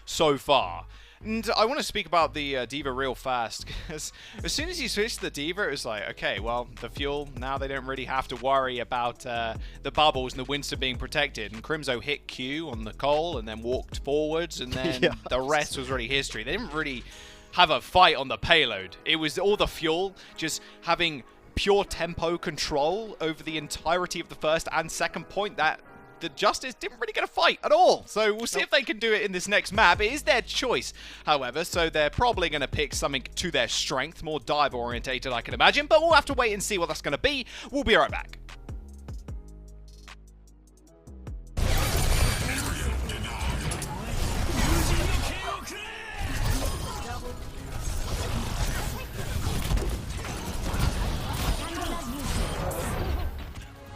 so far. And I want to speak about the D.Va real fast, because as soon as you switch to the D.Va, it was like, okay, well, the Fuel, now they don't really have to worry about the bubbles and the Winston being protected. And Crimzo hit Q on the Cole and then walked forwards, and then the rest was really history. They didn't really have a fight on the payload. It was all the Fuel just having pure tempo control over the entirety of the first and second point that the Justice didn't really get a fight at all. So we'll see if they can do it in this next map. It is their choice, however, so they're probably going to pick something to their strength, more dive orientated, I can imagine, but we'll have to wait and see what that's going to be. We'll be right back.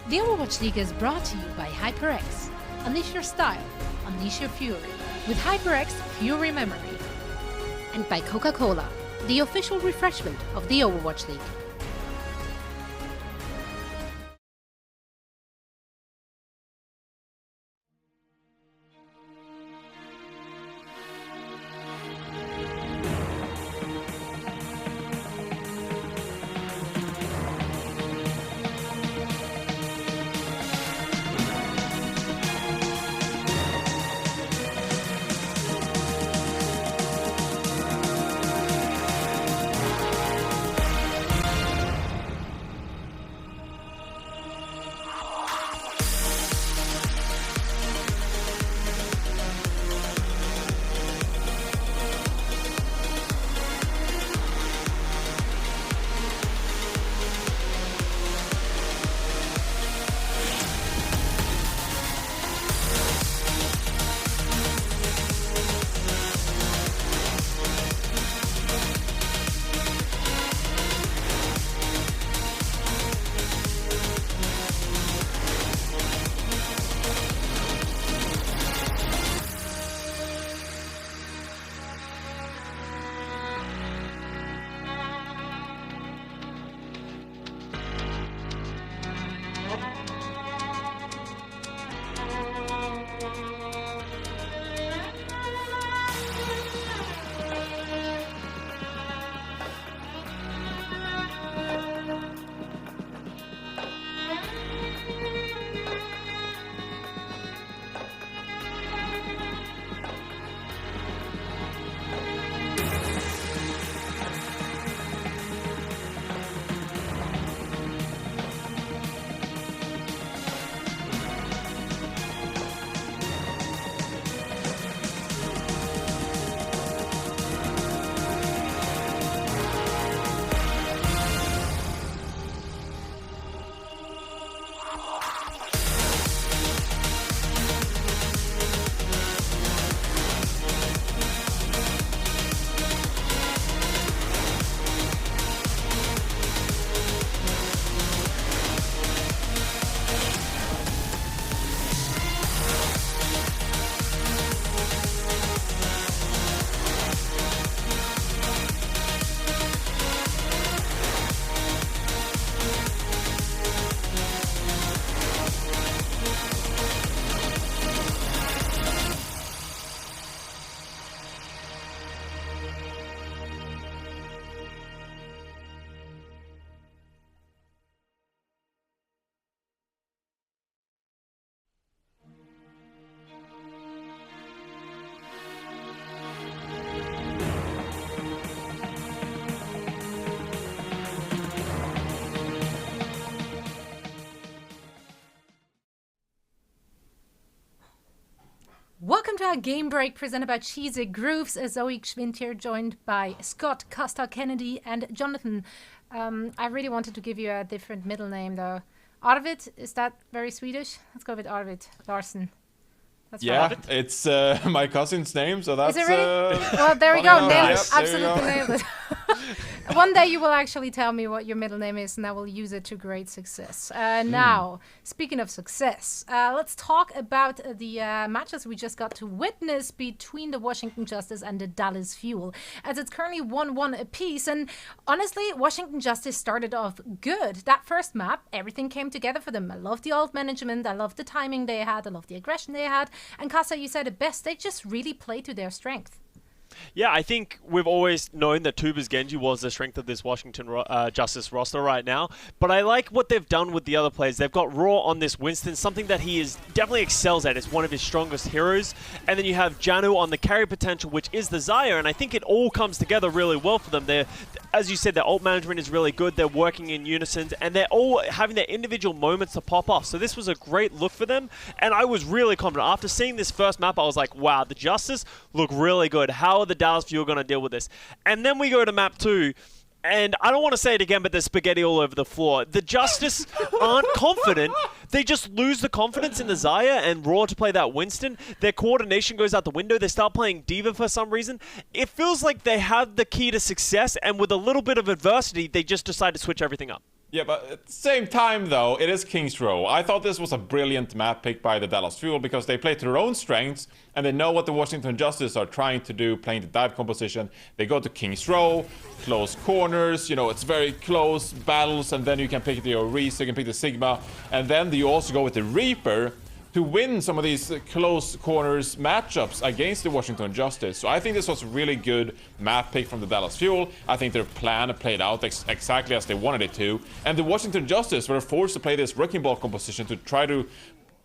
The Overwatch League is brought to you by HyperX. Unleash your style, unleash your fury with HyperX Fury Memory. And by Coca-Cola, the official refreshment of the Overwatch League. Welcome to our game break presented by Cheesy Grooves. Zoe Schwind here, joined by Scott, Costa Kennedy, and Jonathan. I really wanted to give you a different middle name though. Arvid, is that very Swedish? Let's go with Arvid Larsen. That's yeah, right. it's my cousin's name, so that's... Is it really? Well, there we go. Nailed it. Yes, Absolutely nailed it. One day you will actually tell me what your middle name is, and I will use it to great success. Now, speaking of success, let's talk about the matches we just got to witness between the Washington Justice and the Dallas Fuel, as it's currently 1-1 apiece. And honestly, Washington Justice started off good. That first map, everything came together for them. I love the alt management. I love the timing they had. I love the aggression they had. And Casa, you said it best. They just really played to their strength. Yeah, I think we've always known that Tuba's Genji was the strength of this Washington Justice roster right now, but I like what they've done with the other players. They've got Raw on this Winston, something that he is definitely excels at. It's one of his strongest heroes, and then you have Janu on the carry potential, which is the Xayah, and I think it all comes together really well for them. They're, as you said, their ult management is really good. They're working in unison, and they're all having their individual moments to pop off. So this was a great look for them, and I was really confident. After seeing this first map, I was like, wow, the Justice look really good. How are the Dallas Fuel going to deal with this? And then we go to map 2, and I don't want to say it again, but there's spaghetti all over the floor. The Justice aren't confident. They just lose the confidence in the Xayah and Raw to play that Winston. Their coordination goes out the window. They start playing D.Va for some reason. It feels like they have the key to success, and with a little bit of adversity, they just decide to switch everything up. Yeah, but at the same time, though, it is King's Row. I thought this was a brilliant map pick by the Dallas Fuel because they play to their own strengths and they know what the Washington Justice are trying to do, playing the dive composition. They go to King's Row, close corners, you know, it's very close battles, and then you can pick the Reese, you can pick the Sigma, and then you also go with the Reaper to win some of these close corners matchups against the Washington Justice. So I think this was a really good map pick from the Dallas Fuel. I think their plan played out exactly as they wanted it to. And the Washington Justice were forced to play this wrecking ball composition to try to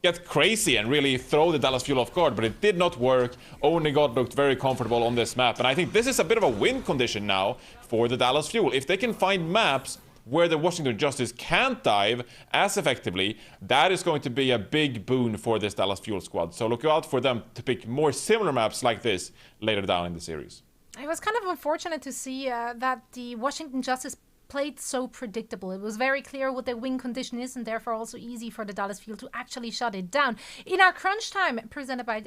get crazy and really throw the Dallas Fuel off guard, but it did not work. Only God looked very comfortable on this map. And I think this is a bit of a win condition now for the Dallas Fuel. If they can find maps where the Washington Justice can't dive as effectively, that is going to be a big boon for this Dallas Fuel squad. So look out for them to pick more similar maps like this later down in the series. It was kind of unfortunate to see that the Washington Justice played so predictable. It was very clear what their win condition is, and therefore also easy for the Dallas Fuel to actually shut it down. In our crunch time, presented by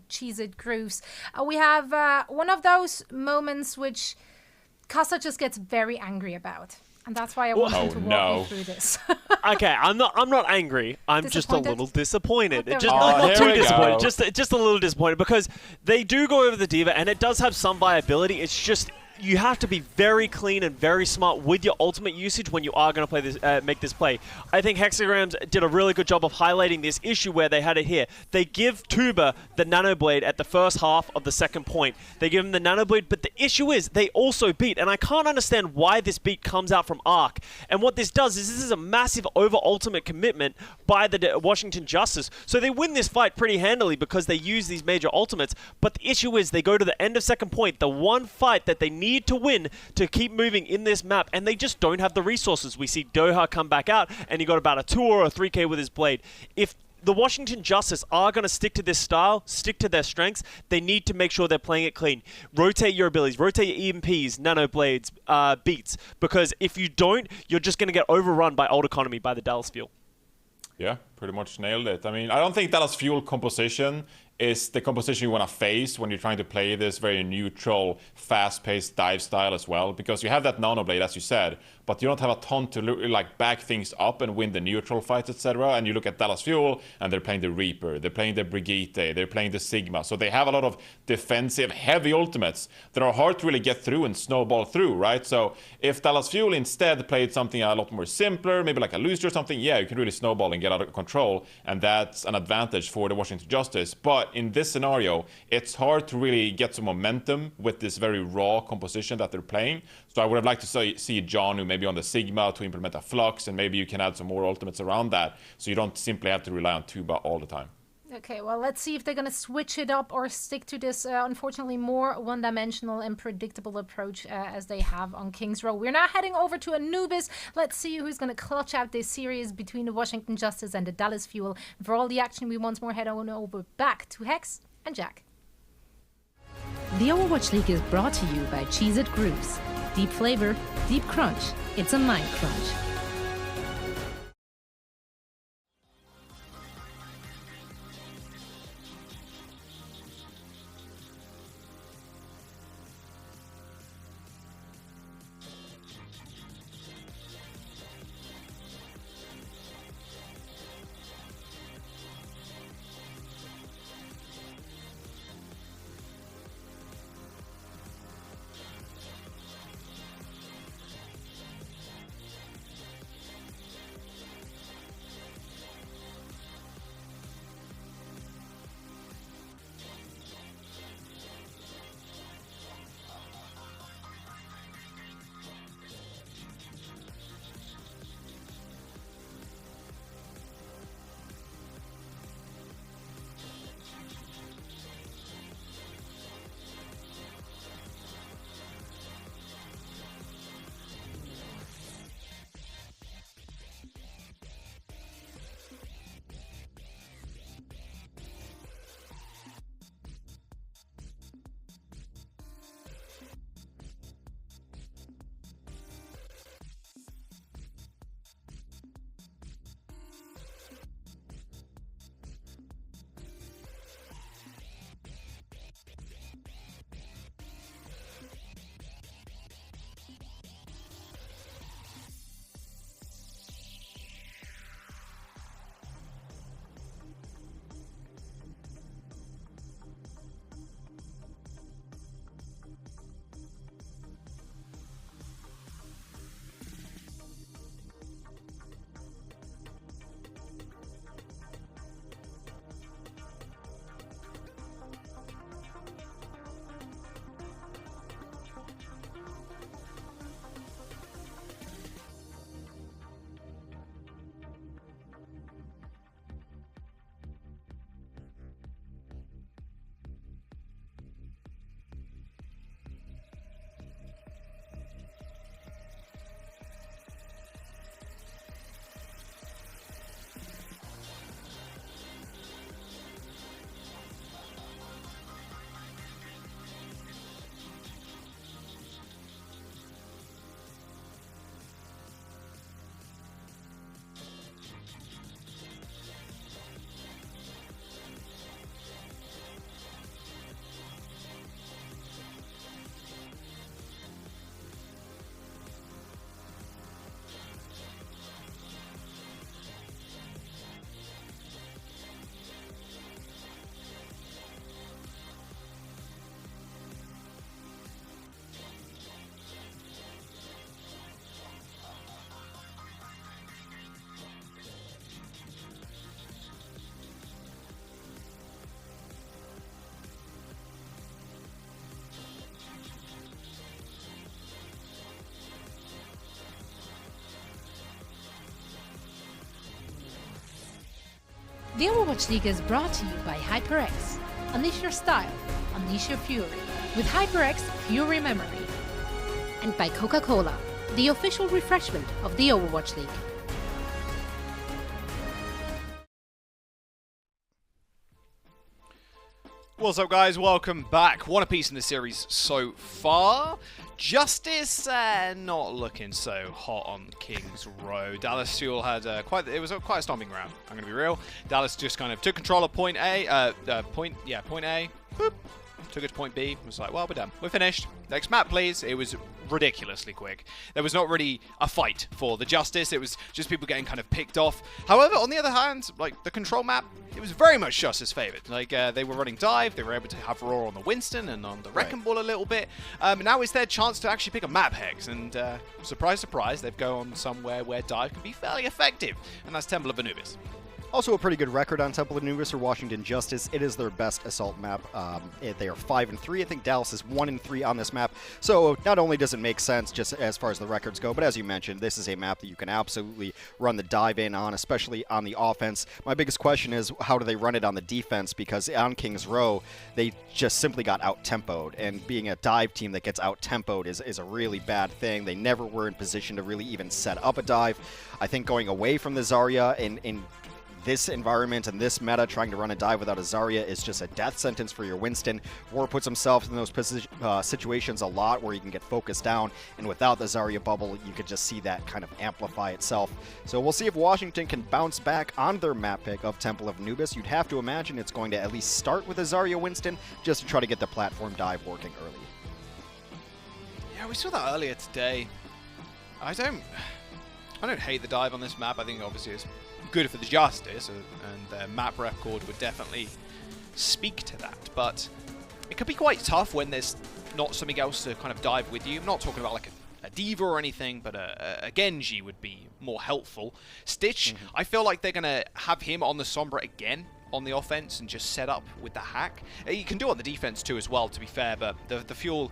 Cheez-It Grooves, we have one of those moments which Casa just gets very angry about. And that's why I want him to walk you through this. Okay, I'm not angry. I'm just a little disappointed. Okay, Just not too disappointed. Just a little disappointed because they do go over the D.Va and it does have some viability. It's just you have to be very clean and very smart with your ultimate usage when you are going to play this, make this play. I think Hexagrams did a really good job of highlighting this issue where they had it here. They give Tuba the Nano Blade at the first half of the second point. They give him the Nano Blade, but the issue is they also beat, and I can't understand why this beat comes out from Arc. And what this does is this is a massive over-ultimate commitment by the Washington Justice. So they win this fight pretty handily because they use these major ultimates, but the issue is they go to the end of second point, the one fight that they need to win to keep moving in this map, and they just don't have the resources. We see Doha come back out, and he got about a 2 or a 3k with his blade. If the Washington Justice are going to stick to this style, stick to their strengths, they need to make sure they're playing it clean. Rotate your abilities, rotate your EMPs, Nano Blades, beats, because if you don't, you're just going to get overrun by old economy by the Dallas Fuel. Yeah, pretty much nailed it. I mean, I don't think Dallas Fuel composition is the composition you want to face when you're trying to play this very neutral, fast-paced dive style as well, because you have that Nano Blade, as you said, but you don't have a ton to like back things up and win the neutral fights, etc. And you look at Dallas Fuel, and they're playing the Reaper, they're playing the Brigitte, they're playing the Sigma, so they have a lot of defensive, heavy ultimates that are hard to really get through and snowball through, right? So if Dallas Fuel instead played something a lot more simpler, maybe like a Lucifer or something, yeah, you can really snowball and get out of control, and that's an advantage for the Washington Justice. But in this scenario, it's hard to really get some momentum with this very raw composition that they're playing. So I would have liked to see John, who maybe on the Sigma to implement a Flux, and maybe you can add some more ultimates around that, so you don't simply have to rely on Tuba all the time. Okay, well, let's see if they're going to switch it up or stick to this, unfortunately, more one-dimensional and predictable approach as they have on King's Row. We're now heading over to Anubis. Let's see who's going to clutch out this series between the Washington Justice and the Dallas Fuel. For all the action, we once more head on over back to Hex and Jack. The Overwatch League is brought to you by Cheez-It Grooves. Deep flavor, deep crunch. It's a mind crunch. The Overwatch League is brought to you by HyperX. Unleash your style, unleash your fury with HyperX Fury Memory. And by Coca-Cola, the official refreshment of the Overwatch League. What's up, guys? Welcome back. One apiece in the series so far. Justice not looking so hot on King's Row. Dallas Fuel had quite a stomping round. I'm gonna be real. Dallas just kind of took control of point A. Point A. Boop. Took it to point B. Was like, well, we're done. We're finished. Next map, please. It was ridiculously quick. There was not really a fight for the Justice. It was just people getting kind of picked off. However, on the other hand, like the control map, it was very much Justice favored. Like they were running dive. They were able to have Roar on the Winston and on the Wrecking Ball a little bit. Now it's their chance to actually pick a map hex. And surprise, surprise, they've gone somewhere where dive can be fairly effective. And that's Temple of Anubis. Also a pretty good record on Temple of Anubis or Washington Justice. It is their best assault map. They are 5-3. I think Dallas is 1-3 on this map. So not only does it make sense just as far as the records go, but as you mentioned, this is a map that you can absolutely run the dive in on, especially on the offense. My biggest question is, how do they run it on the defense? Because on King's Row, they just simply got out-tempoed. And being a dive team that gets out-tempoed is a really bad thing. They never were in position to really even set up a dive. I think going away from the Zarya in this environment and this meta, trying to run a dive without a Zarya is just a death sentence for your Winston. War puts himself in those situations a lot where you can get focused down, and without the Zarya bubble, you could just see that kind of amplify itself. So we'll see if Washington can bounce back on their map pick of Temple of Anubis. You'd have to imagine it's going to at least start with a Zarya Winston just to try to get the platform dive working early. Yeah, we saw that earlier today. I don't hate the dive on this map. I think obviously it's good for the Justice, and their map record would definitely speak to that. But it could be quite tough when there's not something else to kind of dive with you. I'm not talking about like a Diva or anything, but a Genji would be more helpful. Stitch, I feel like they're going to have him on the Sombra again on the offense and just set up with the hack. You can do it on the defense too as well, to be fair, but the Fuel,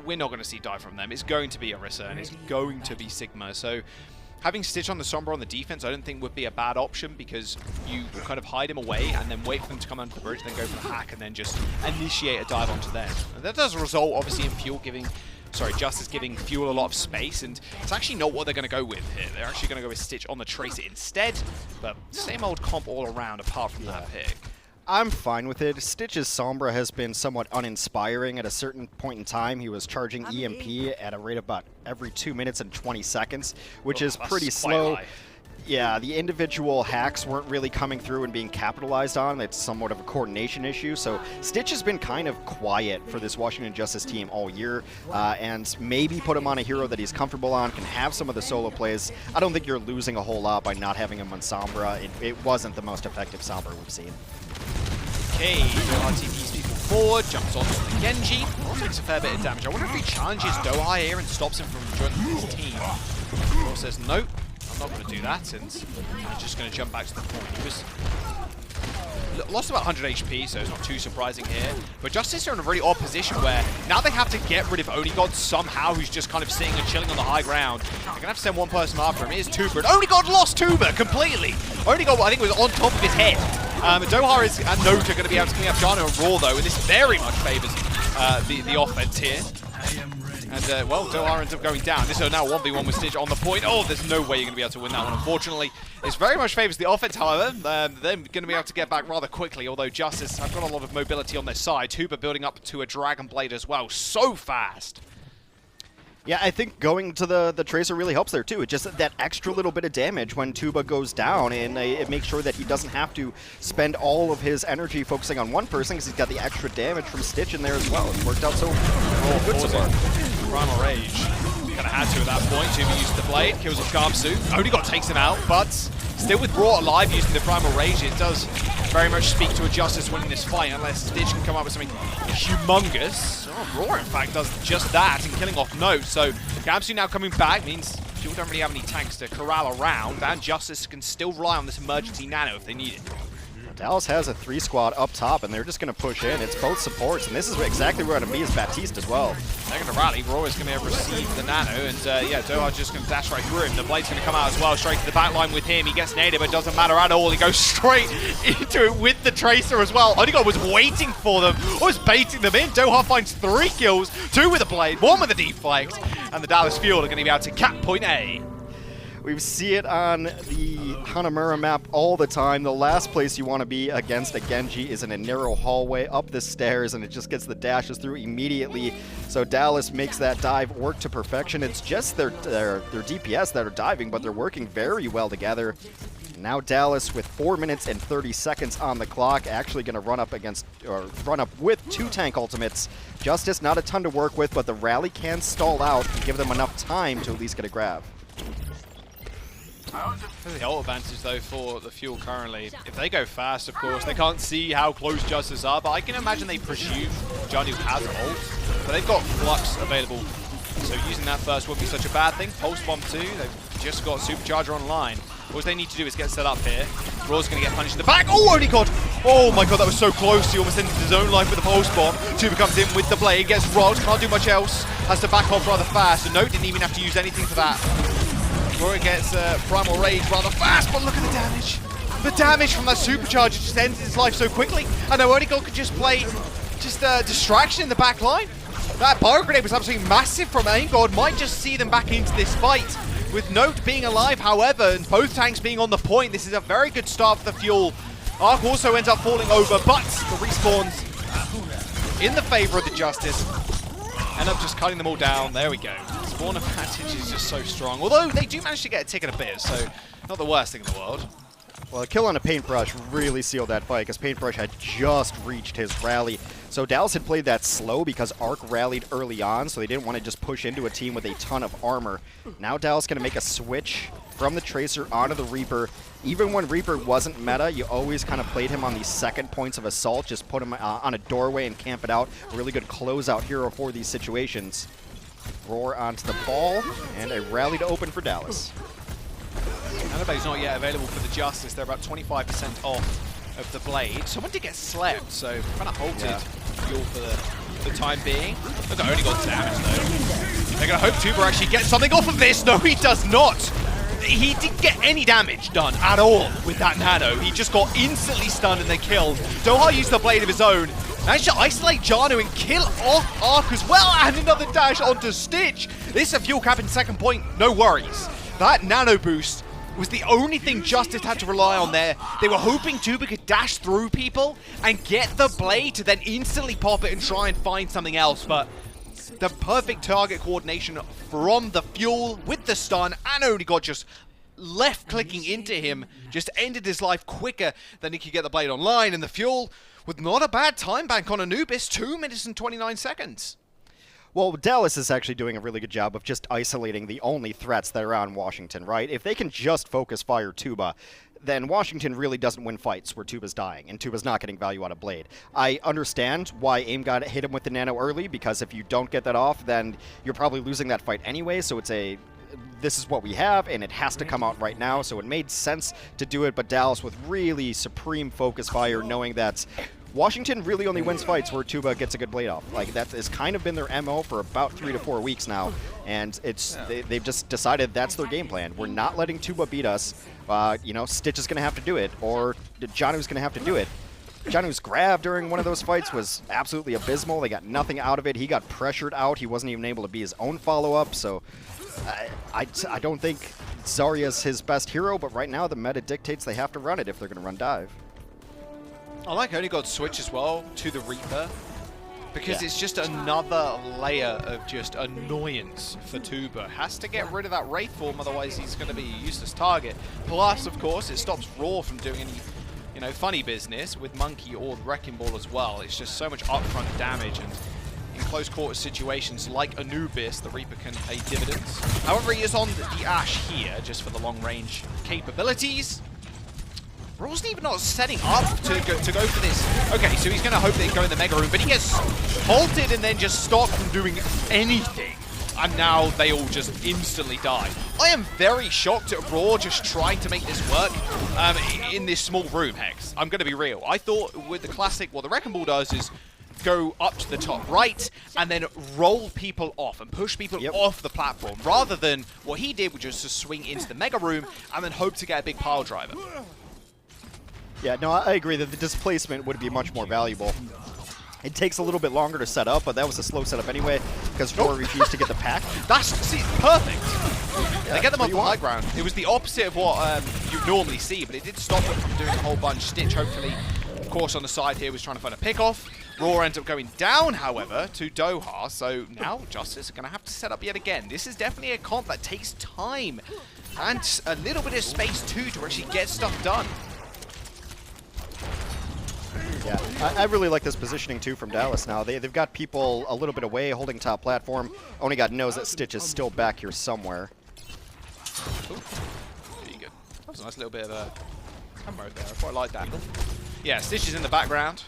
we're not going to see dive from them. It's going to be Orisa and it's going to be Sigma. So having Stitch on the Sombra on the defense, I don't think would be a bad option, because you kind of hide him away and then wait for them to come under the bridge, then go for the hack and then just initiate a dive onto them. And that does result, obviously, in Justice giving Fuel a lot of space, and it's actually not what they're going to go with here. They're actually going to go with Stitch on the Tracer instead, but same old comp all around apart from that pick. I'm fine with it. Stitch's Sombra has been somewhat uninspiring. At a certain point in time, he was charging EMP at a rate of about every 2 minutes and 20 seconds, which is pretty slow. High. Yeah, the individual hacks weren't really coming through and being capitalized on. It's somewhat of a coordination issue. So Stitch has been kind of quiet for this Washington Justice team all year, and maybe put him on a hero that he's comfortable on, can have some of the solo plays. I don't think you're losing a whole lot by not having him on Sombra. It wasn't the most effective Sombra we've seen. Okay, Doha TPs people forward, jumps onto the Genji, takes a fair bit of damage. I wonder if he challenges Doha here and stops him from joining his team. Doha says, nope, I'm not going to do that, and I'm just going to jump back to the point. He was lost about 100 HP, so it's not too surprising here. But Justice are in a really odd position where now they have to get rid of Onigod somehow, who's just kind of sitting and chilling on the high ground. They're going to have to send one person after him. Here's Tuber, and Onigod lost Tuber completely. Onigod, I think, was on top of his head. Doha and Note are going to be able to clean up Jana and Raw, though, and this very much favors the offense here. And, well, Doha ends up going down. This is now 1v1 with Stitch on the point. Oh, there's no way you're going to be able to win that one, unfortunately. This very much favors the offense, however. They're going to be able to get back rather quickly, although Justice have got a lot of mobility on their side. Tuba building up to a Dragon Blade as well. So fast. Yeah, I think going to the Tracer really helps there, too. It's just that extra little bit of damage when Tuba goes down, and it makes sure that he doesn't have to spend all of his energy focusing on one person, because he's got the extra damage from Stitch in there as well. It's worked out so good so far. Primal Rage. Kind of had to at that point. Tuba used the blade, kills off Gamsu. Onigod takes him out, but still with Raw alive using the Primal Rage, it does very much speak to a Justice winning this fight, unless Stitch can come up with something humongous. Oh, Raw, in fact, does just that and killing off Note. So Gamsu now coming back means Fuel don't really have any tanks to corral around, and Justice can still rely on this emergency nano if they need it. Dallas has a 3 squad up top, and they're just going to push in. It's both supports, and this is exactly where going to be is Baptiste as well. They're going to rally. Raw is going to receive the nano, and yeah, Doha's just going to dash right through him. The blade's going to come out as well, straight to the back line with him. He gets naded, but it doesn't matter at all. He goes straight into it with the Tracer as well. underdog was waiting for them, was baiting them in. Doha finds 3 kills, 2 with the blade, 1 with the deflect, and the Dallas Fuel are going to be able to cap point A. We see it on the Hanamura map all the time. The last place you want to be against a Genji is in a narrow hallway up the stairs, and it just gets the dashes through immediately. So Dallas makes that dive work to perfection. It's just their DPS that are diving, but they're working very well together. Now Dallas, with 4 minutes and 30 seconds on the clock, actually going to run up with 2 tank ultimates. Justice, not a ton to work with, but the rally can stall out and give them enough time to at least get a grab. The ult advantage though for the Fuel currently. If they go fast, of course, they can't see how close Justice are, but I can imagine they presume Janu has ult, but they've got Flux available, so using that first wouldn't be such a bad thing. Pulse Bomb too, they've just got Supercharger online. All they need to do is get set up here. Raw's going to get punished in the back. Oh, only God! Oh my God, that was so close. He almost ended his own life with the Pulse Bomb. Tuba comes in with the blade, gets robbed, can't do much else, has to back off rather fast, and Note didn't even have to use anything for that. Rory gets Primal Rage rather fast, but look at the damage. The damage from that Supercharger just ended his life so quickly. And now Onigod could just play just a distraction in the back line. That Bio Grenade was absolutely massive from Angod. Might just see them back into this fight. With Note being alive, however, and both tanks being on the point, this is a very good start for the Fuel. Arc also ends up falling over, but the respawns in the favor of the Justice. End up just cutting them all down. There we go. Spawn advantage is just so strong. Although they do manage to get a tick in a bit, so not the worst thing in the world. Well, a kill on a Paintbrush really sealed that fight because Paintbrush had just reached his rally. So Dallas had played that slow because Arc rallied early on, so they didn't want to just push into a team with a ton of armor. Now Dallas going to make a switch from the Tracer onto the Reaper. Even when Reaper wasn't meta, you always kind of played him on these second points of assault, just put him on a doorway and camp it out. A really good closeout hero for these situations. Roar onto the ball, and a rally to open for Dallas. Nanobade's not yet available for the Justice. They're about 25% off of the blade. Someone did get slept, so kind of halted Fuel for the time being. Look, I only got damage though. They're going to hope Tuber actually gets something off of this. No, he does not. He didn't get any damage done at all with that nano. He just got instantly stunned and then killed. Doha used the blade of his own. Managed to isolate Janu and kill off Arc as well, and another dash onto Stitch. This is a Fuel cap in second point, no worries. That nano boost was the only thing Justice had to rely on there. They were hoping Tuba could dash through people and get the blade to then instantly pop it and try and find something else, but the perfect target coordination from the Fuel with the stun, and only got just left-clicking into him, just ended his life quicker than he could get the blade online, and the Fuel with not a bad time bank on Anubis, 2 minutes and 29 seconds. Well, Dallas is actually doing a really good job of just isolating the only threats that are on Washington, right? If they can just focus fire Tuba, then Washington really doesn't win fights where Tuba's dying, and Tuba's not getting value out of Blade. I understand why AimGod hit him with the nano early, because if you don't get that off, then you're probably losing that fight anyway, so it's a this is what we have, and it has to come out right now, so it made sense to do it, but Dallas with really supreme focus fire, knowing that Washington really only wins fights where Tuba gets a good blade off. Like, that has kind of been their MO for about 3 to 4 weeks now, and it's they've just decided that's their game plan. We're not letting Tuba beat us. You know, Stitch is going to have to do it, or Janu's going to have to do it. Janu's grab during one of those fights was absolutely abysmal. They got nothing out of it. He got pressured out. He wasn't even able to be his own follow-up, so I don't think Zarya's his best hero, but right now the meta dictates they have to run it if they're going to run dive. I like Onigod's switch as well to the Reaper, because it's just another layer of just annoyance for Tuba. Has to get rid of that Wraith form, otherwise he's going to be a useless target. Plus, of course, it stops Raw from doing any, you know, funny business with Monkey or Wrecking Ball as well. It's just so much upfront damage, and in close quarter situations like Anubis, the Reaper can pay dividends. However, he is on the Ash here just for the long range capabilities. Raw's even not setting up to go for this. Okay, so he's going to hope they go in the Mega Room, but he gets halted and then just stopped from doing anything. and now they all just instantly die. I am very shocked at Raw just trying to make this work in this small room, Hex. I'm going to be real. I thought with the classic, what the Wrecking Ball does is go up to the top right and then roll people off and push people off the platform, rather than what he did, which was to swing into the mega room and then hope to get a big pile driver. Yeah, no, I agree that the displacement would be much more valuable. It takes a little bit longer to set up, but that was a slow setup anyway, because Roar refused to get the pack. That's perfect. Yeah, they get them off the high ground. It was the opposite of what you normally see, but it did stop them from doing a whole bunch. Stitch, hopefully, of course, on the side here was trying to find a pick-off. Roar ends up going down, however, to Doha, so now Justice are going to have to set up yet again. This is definitely a comp that takes time and a little bit of space, too, to actually get stuff done. Yeah, I really like this positioning, too, from Dallas now. They've got people a little bit away holding top platform. Only God knows that Stitch is still back here somewhere. Ooh, pretty good. That was a nice little bit of a camera there. I quite like that. Yeah, Stitch is in the background.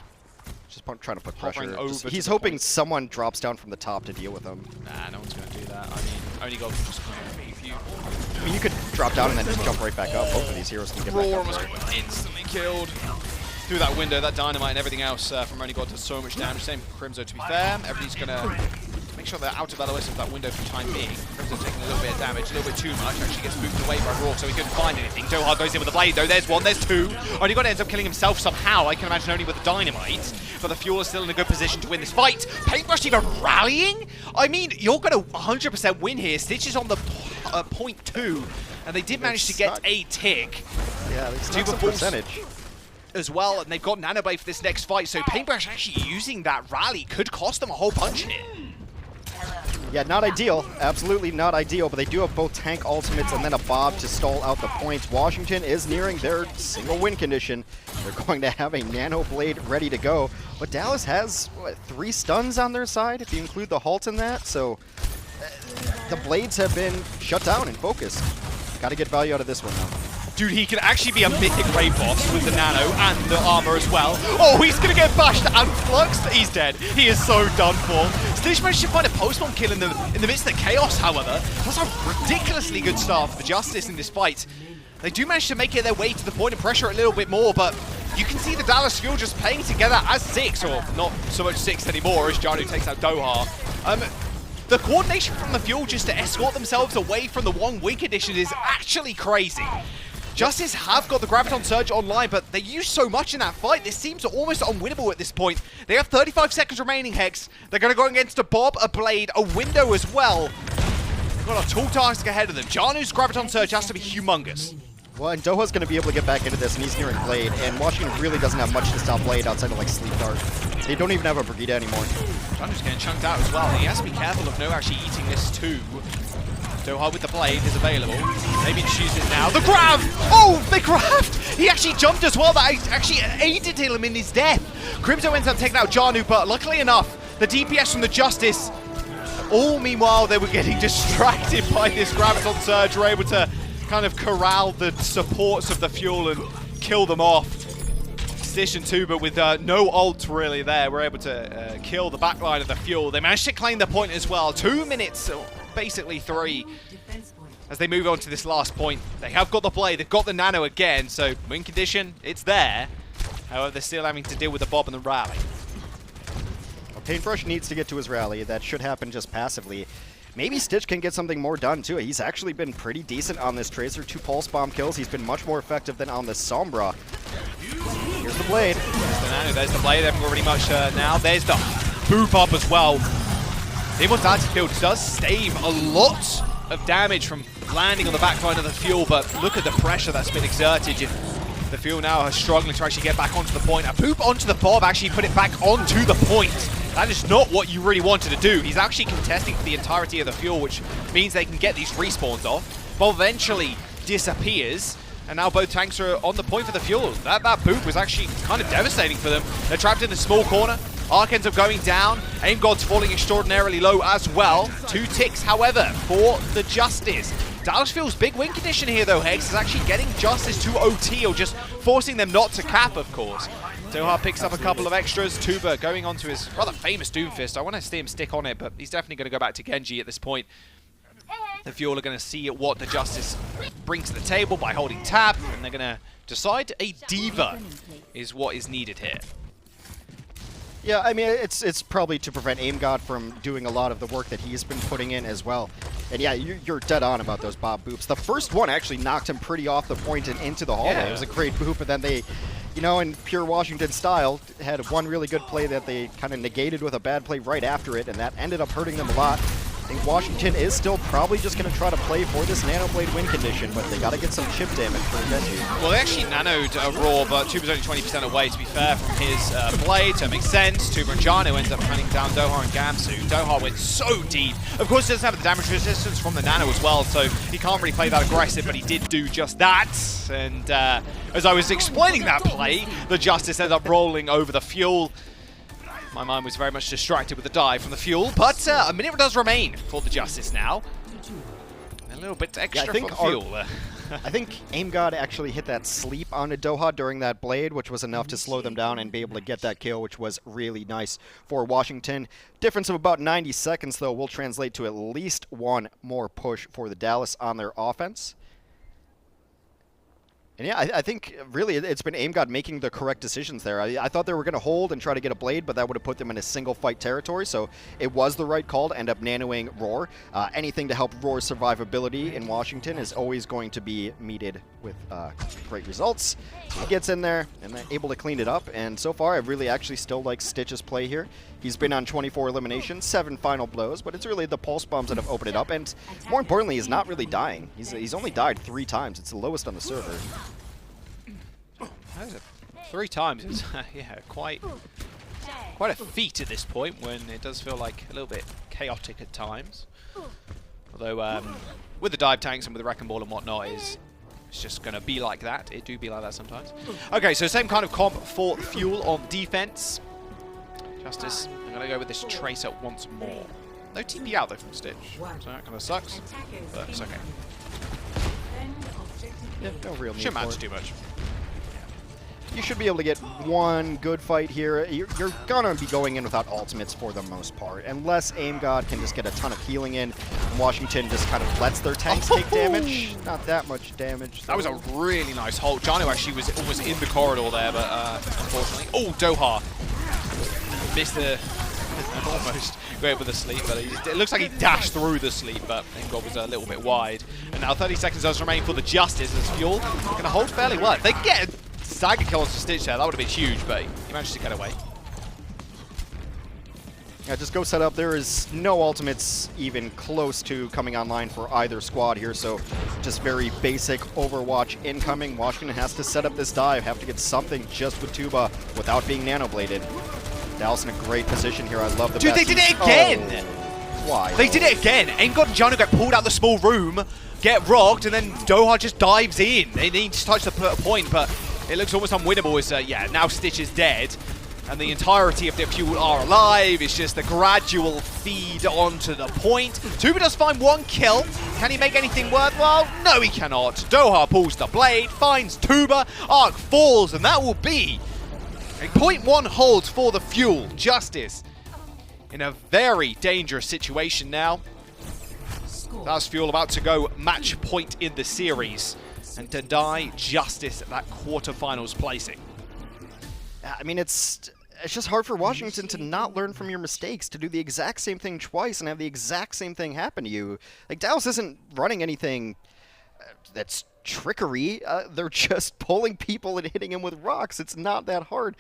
Just trying to put pressure. He's hoping someone drops down from the top to deal with him. Nah, no one's going to do that. I mean, only got just a few. I mean, you could drop down and then just jump right back up. Both of these heroes can get back up. Roar almost instantly killed through that window. That dynamite and everything else from Only God does so much damage. Same for Crimzo, to be fair. Everybody's going to make sure they're out of LOS of that window for the time being. Crimzo taking a little bit of damage, a little bit too much. Actually gets moved away by Roar, so he couldn't find anything. Doha goes in with the blade, though. There's one, there's two. Only God ends up killing himself somehow. I can imagine only with the dynamite. But the Fuel is still in a good position to win this fight. Paintbrush even rallying? I mean, you're going to 100% win here. Stitch is on the point 2, and they did manage to get a tick. Yeah, it's a percentage as well, and they've got Nanoblade for this next fight, so Paintbrush actually using that rally could cost them a whole bunch here. Yeah, not ideal. Absolutely not ideal, but they do have both tank ultimates and then a Bob to stall out the points. Washington is nearing their single win condition. They're going to have a Nano Blade ready to go, but Dallas has, what, 3 stuns on their side, if you include the halt in that, so the Blades have been shut down and focused. Got to get value out of this one now. Dude, he can actually be a mythic raid boss with the nano and the armor as well. Oh, he's going to get bashed and fluxed. He's dead. He is so done for. Stitch managed to find a post-bomb kill in the midst of the chaos, however. That's a ridiculously good start for the Justice in this fight. They do manage to make it their way to the point of pressure a little bit more, but you can see the Dallas Fuel just playing together as 6, or not so much 6 anymore, as Janu takes out Doha. The coordination from the Fuel just to escort themselves away from the one win condition is actually crazy. Justice have got the Graviton Surge online, but they use so much in that fight, this seems almost unwinnable at this point. They have 35 seconds remaining, Hex. They're going to go against a Bob, a Blade, a Window as well. They've got a tall task ahead of them. Janu's Graviton Surge has to be humongous. Well, and Doha's going to be able to get back into this, and he's nearing Blade, and Washington really doesn't have much to stop Blade outside of, like, Sleep Dart. They don't even have a Brigida anymore. Janu's getting chunked out as well, and he has to be careful of no actually eating this too. Doha with the Blade is available. Maybe to use it now. The grab! Oh, they grabbed! He actually jumped as well. That actually aided him in his death. Crimzo ends up taking out Janu, but luckily enough, the DPS from the Justice, all meanwhile they were getting distracted by this Graviton Surge, were able to kind of corral the supports of the Fuel and kill them off. Position 2, but with no ult really there, we're able to kill the backline of the Fuel. They managed to claim the point as well. 2 minutes, basically 3, as they move on to this last point. They have got the Blade, they've got the Nano again, so win condition, it's there. However, they're still having to deal with the Bob and the rally. Well, Paintbrush needs to get to his rally. That should happen just passively. Maybe Stitch can get something more done, too. He's actually been pretty decent on this Tracer. 2 Pulse Bomb kills. He's been much more effective than on the Sombra. Here's the Blade. There's the Nano, there's the Blade. They haven't got really much now. There's the Boop Up as well. The Immortality Field does stave a lot of damage from landing on the backline of the Fuel, but look at the pressure that's been exerted. The Fuel now are struggling to actually get back onto the point. A Boop onto the Bob actually put it back onto the point. That is not what you really wanted to do. He's actually contesting for the entirety of the Fuel, which means they can get these respawns off. Bob eventually disappears, and now both tanks are on the point for the Fuel. That Boop was actually kind of devastating for them. They're trapped in the small corner. Arc ends up going down. Aim God's falling extraordinarily low as well. 2 ticks, however, for the Justice. Dallas Fuel's big win condition here, though, Hex, is actually getting Justice to OT, or just forcing them not to cap, of course. Doha picks up a couple of extras. Tuba going on to his rather famous Doomfist. I want to see him stick on it, but he's definitely going to go back to Genji at this point. The Fuel are going to see what the Justice brings to the table by holding tab, and they're going to decide a Diva is what is needed here. Yeah, I mean, it's probably to prevent AimGod from doing a lot of the work that he's been putting in as well. And yeah, you're dead on about those Bob boops. The first one actually knocked him pretty off the point and into the hallway. Yeah. It was a great boop, but then they, you know, in pure Washington style, had one really good play that they kind of negated with a bad play right after it, and that ended up hurting them a lot. I think Washington is still probably just going to try to play for this Nanoblade win condition, but they got to get some chip damage for Genji. Well, they actually nanoed Raw, but Tuba's only 20% away, to be fair, from his blade, so it makes sense. Tuba and Jano ends up hunting down Doha and Gamsu. Doha went so deep. Of course, he doesn't have the damage resistance from the nano as well, so he can't really play that aggressive, but he did do just that. And as I was explaining that play, the Justice ends up rolling over the Fuel. My mind was very much distracted with the dive from the Fuel, but a minute does remain for the Justice now. A little bit extra for the Fuel. I think AimGod actually hit that sleep onto Doha during that blade, which was enough to slow them down and be able to get that kill, which was really nice for Washington. Difference of about 90 seconds, though, will translate to at least one more push for the Dallas on their offense. And yeah, I think really it's been AimGod making the correct decisions there. I thought they were going to hold and try to get a blade, but that would have put them in a single fight territory, so it was the right call to end up nanoing Roar. Anything to help Roar's survivability in Washington is always going to be meted with great results. So he gets in there and they're able to clean it up, and so far I really actually still like Stitch's play here. He's been on 24 eliminations, 7 final blows, but it's really the pulse bombs that have opened it up, and more importantly, he's not really dying. He's only died 3 times. It's the lowest on the server. 3 times is yeah, quite a feat at this point, when it does feel like a little bit chaotic at times. Although with the dive tanks and with the Wrecking Ball and whatnot, it's just going to be like that. It do be like that sometimes. Okay, so same kind of comp for Fuel on defense. Justice, I'm going to go with this Tracer once more. No TP out though from Stitch, so that kind of sucks, but it's okay. Yeah, no real need Shouldn't for matter it. too much. You should be able to get one good fight here. You're going to be going in without ultimates for the most part, unless AimGod can just get a ton of healing in. Washington just kind of lets their tanks take damage. Not that much damage. That was a really nice hold. Jano actually was almost in the corridor there, but unfortunately... Oh, Doha! Missed the... almost went with the sleep, but it looks like he dashed through the sleep, but AimGod was a little bit wide. And now 30 seconds does remain for the Justice as Fuel going to hold fairly well. If they get a stagger kill to Stitch there, that would have been huge, but he managed to get away. Yeah, just go set up. There is no ultimates even close to coming online for either squad here, so just very basic Overwatch incoming. Washington has to set up this dive, have to get something just with Tuba without being nanobladed. Dallas in a great position here. I love the Dude, they did it again! Oh, why? They did it again! AimGod and Jano get pulled out the small room, get rocked, and then Doha just dives in. They need to touch the point, but it looks almost unwinnable as, yeah, now Stitch is dead. And the entirety of their Fuel are alive. It's just a gradual feed onto the point. Tuba does find 1 kill. Can he make anything worthwhile? No, he cannot. Doha pulls the blade, finds Tuba. Arc falls, and that will be a 0.1 hold for the Fuel. Justice in a very dangerous situation now. That's Fuel about to go match point in the series and to deny Justice at that quarterfinals placing. I mean, it's just hard for Washington to not learn from your mistakes, to do the exact same thing twice and have the exact same thing happen to you. Like, Dallas isn't running anything that's trickery. They're just pulling people and hitting them with rocks. It's not that hard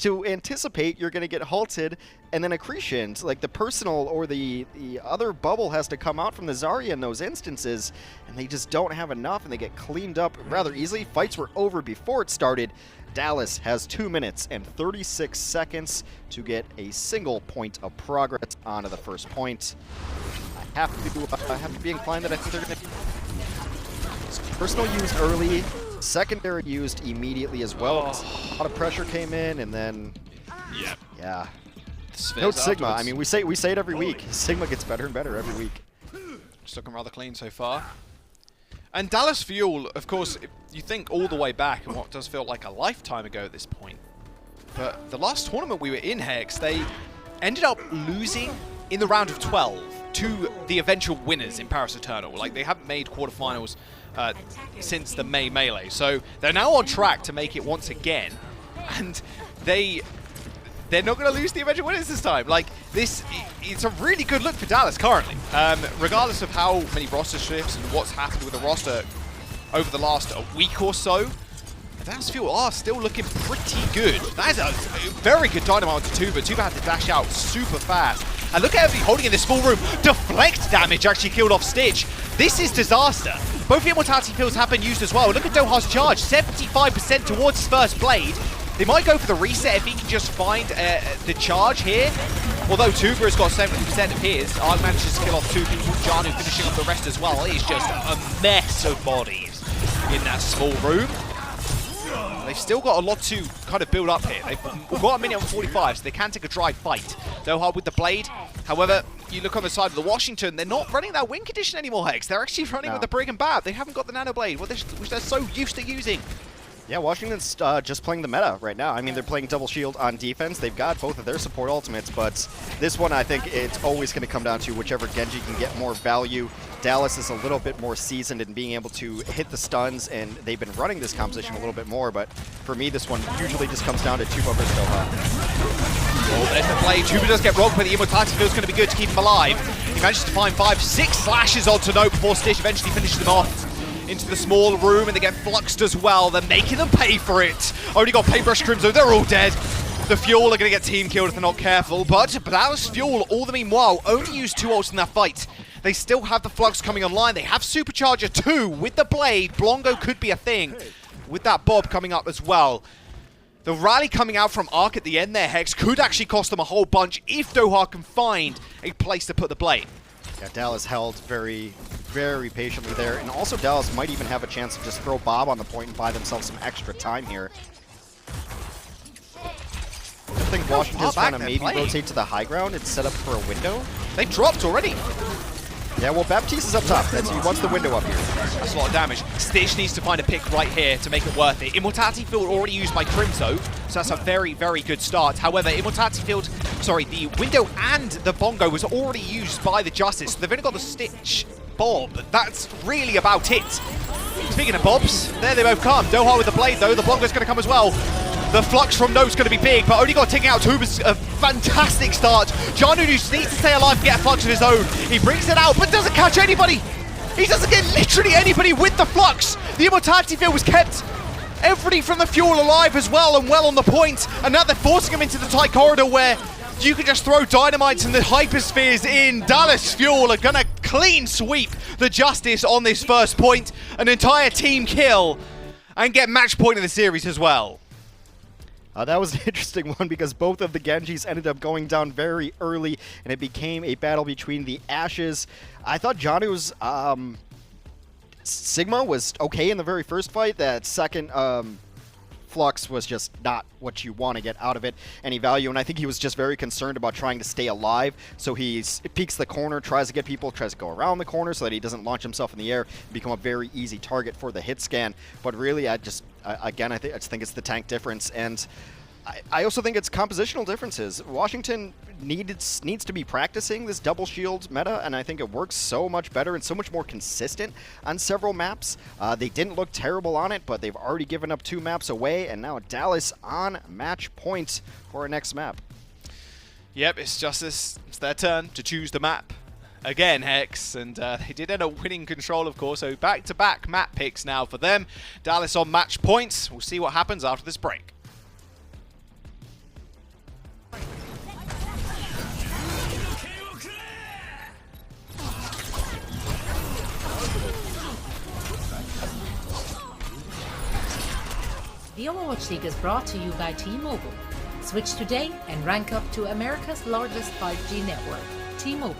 to anticipate you're going to get halted and then accretions. Like, the personal or the other bubble has to come out from the Zarya in those instances, and they just don't have enough, and they get cleaned up rather easily. Fights were over before it started. Dallas has 2 minutes and 36 seconds to get a single point of progress onto the first point. I have to be inclined that I think they're going to... Personal used early, secondary used immediately as well. A lot of pressure came in, and then... Yeah. Note Sigma. I mean, we say it every week. Sigma gets better and better every week. Just looking rather clean so far. And Dallas Fuel, of course, you think all the way back in what does feel like a lifetime ago at this point. but the last tournament we were in, Hex, they ended up losing in the round of 12 to the eventual winners in Paris Eternal. Like, they haven't made quarterfinals since the May Melee, so they're now on track to make it once again, and they're not going to lose the eventual winners this time. Like, it's a really good look for Dallas currently, regardless of how many roster shifts and what's happened with the roster over the last week or so. Dallas Fuel are still looking pretty good. That is a very good dynamite to Tuba. Tuba had to dash out super fast. And look at everybody holding in this small room. Deflect damage actually killed off Stitch. This is disaster. Both the Immortality Fields have been used as well. Look at Doha's charge, 75% towards his first blade. They might go for the reset if he can just find the charge here. Although Tuba has got 70% of his, Arg manages to kill off 2 people. Janu finishing off the rest as well. It is just a mess of bodies in that small room. They've still got a lot to kind of build up here. They've got a minute and 45, so they can take a dry fight. Doha with the blade. However, you look on the side of the Washington, they're not running that win condition anymore, Hex. They're actually running with the Brig and Bab. They haven't got the Nano Blade, which they're so used to using. Yeah, Washington's just playing the meta right now. I mean, they're playing double shield on defense. They've got both of their support ultimates, but this one, I think it's always going to come down to whichever Genji can get more value. Dallas is a little bit more seasoned in being able to hit the stuns, and they've been running this composition a little bit more, but for me, this one usually just comes down to Tuba versus Doha. Oh, there's the play. Tuba does get rocked, but the Immortality feels going to be good to keep him alive. He manages to find 5-6 slashes onto Note before Stitch eventually finishes him off into the small room, and they get fluxed as well. They're making them pay for it. Only got Paintbrush Crimson. They're all dead. The Fuel are going to get team killed if they're not careful, but Dallas Fuel, all the meanwhile, only used 2 ults in that fight. They still have the Flux coming online. They have Supercharger 2 with the Blade. Blongo could be a thing with that Bob coming up as well. The rally coming out from Arc at the end there, Hex, could actually cost them a whole bunch if Doha can find a place to put the Blade. Yeah, Dallas held very, very patiently there, and also Dallas might even have a chance to just throw Bob on the point and buy themselves some extra time here. I think Washington's trying to maybe rotate to the high ground and set up for a window. They've dropped already. Yeah, well, Baptiste is up top. He wants the window up here. That's a lot of damage. Stitch needs to find a pick right here to make it worth it. Immortality Field already used by Crimzo, so that's a very, very good start. However, the window and the Bongo was already used by the Justice. They've only got the Stitch Bob. That's really about it. Speaking of Bobs, there they both come. Doha with the Blade, though. The Bongo's going to come as well. The Flux from Note's going to be big, but only got taken out. Tuba's a fantastic start. Janu needs to stay alive and get a Flux of his own. He brings it out, but doesn't catch anybody. He doesn't get literally anybody with the Flux. The Immortality Field was kept. Everybody from the Fuel alive as well, and well on the point. And now they're forcing him into the tight corridor where you can just throw dynamites and the hyperspheres in. Dallas Fuel are going to clean sweep the Justice on this first point. An entire team kill and get match point in the series as well. That was an interesting one because both of the Genjis ended up going down very early, and it became a battle between the Ashes. I thought Janu's Sigma was okay in the very first fight. That second Flux was just not what you want to get out of it, any value, and I think he was just very concerned about trying to stay alive, so he peeks the corner, tries to get people, tries to go around the corner so that he doesn't launch himself in the air and become a very easy target for the hit scan. But really, I just think it's the tank difference, and I also think it's compositional differences. Washington needs to be practicing this double shield meta, and I think it works so much better and so much more consistent on several maps. They didn't look terrible on it, but they've already given up 2 maps away, and now Dallas on match point for our next map. Yep, it's Justice. It's their turn to choose the map. Again, Hex, and they did end up winning control, of course, so back-to-back map picks now for them. Dallas on match points. We'll see what happens after this break. The Overwatch League is brought to you by T-Mobile. Switch today and rank up to America's largest 5G network, T-Mobile.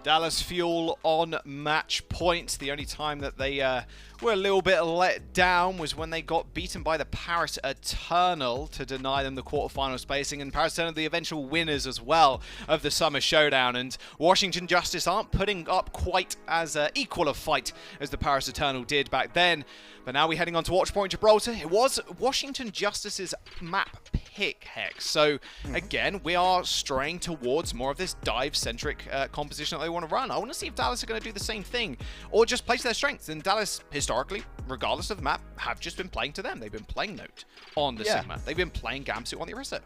Dallas Fuel on match point. The only time that they were a little bit let down was when they got beaten by the Paris Eternal to deny them the quarterfinal spacing, and Paris Eternal the eventual winners as well of the Summer Showdown. And Washington Justice aren't putting up quite as equal a fight as the Paris Eternal did back then. But now we're heading on to Watchpoint Gibraltar. It was Washington Justice's map pick, Hex. So again, we are straying towards more of this dive-centric composition that they want to run. I want to see if Dallas are going to do the same thing or just play to their strengths. And Dallas, historically, regardless of the map, have just been playing to them. They've been playing Note on the Sigma. They've been playing Gamsuit on the Orisa.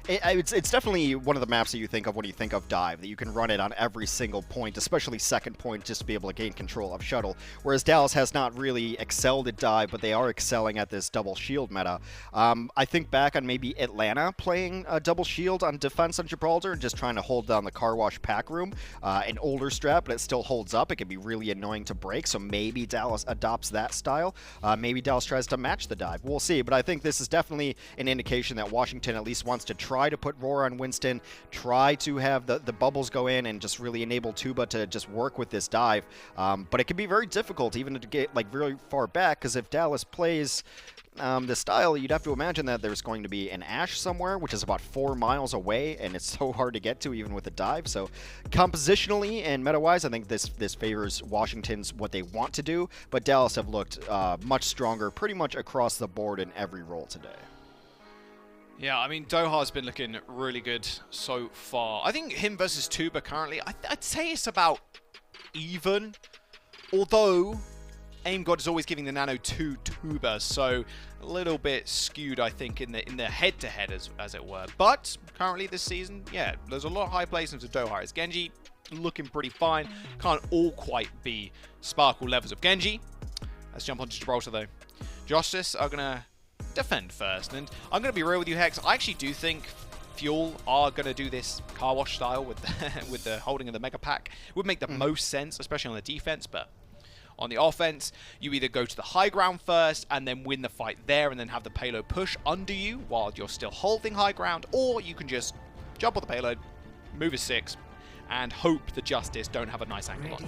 It's definitely one of the maps that you think of when you think of dive, that you can run it on every single point, especially second point, just to be able to gain control of shuttle. Whereas Dallas has not really excelled at dive, but they are excelling at this double shield meta. I think back on maybe Atlanta playing a double shield on defense on Gibraltar and just trying to hold down the car wash pack room. An older strat, but it still holds up. It can be really annoying to break, so maybe Dallas adopts that style. Maybe Dallas tries to match the dive. We'll see, but I think this is definitely an indication that Washington at least wants to try to put Roar on Winston, try to have the bubbles go in and just really enable Tuba to just work with this dive. But it can be very difficult even to get like very far back, because if Dallas plays the style, you'd have to imagine that there's going to be an Ash somewhere, which is about 4 miles away, and it's so hard to get to even with a dive. So compositionally and meta-wise, I think this favors Washington's what they want to do, but Dallas have looked much stronger pretty much across the board in every role today. Yeah, I mean, Doha's been looking really good so far. I think him versus Tuba currently, I'd say it's about even. Although, Aim God is always giving the nano to Tuba, so a little bit skewed, I think, in the head-to-head, as it were. But currently this season, yeah, there's a lot of high placements of Doha. It's Genji looking pretty fine. Can't all quite be Sparkle levels of Genji. Let's jump onto Gibraltar, though. Justice are going to defend first, and I'm going to be real with you, Hex. I actually do think Fuel are going to do this car wash style with the holding of the mega pack. It would make the most sense, especially on the defense, but on the offense, you either go to the high ground first and then win the fight there and then have the payload push under you while you're still holding high ground, or you can just jump on the payload, move a 6, and hope the Justice don't have a nice angle on.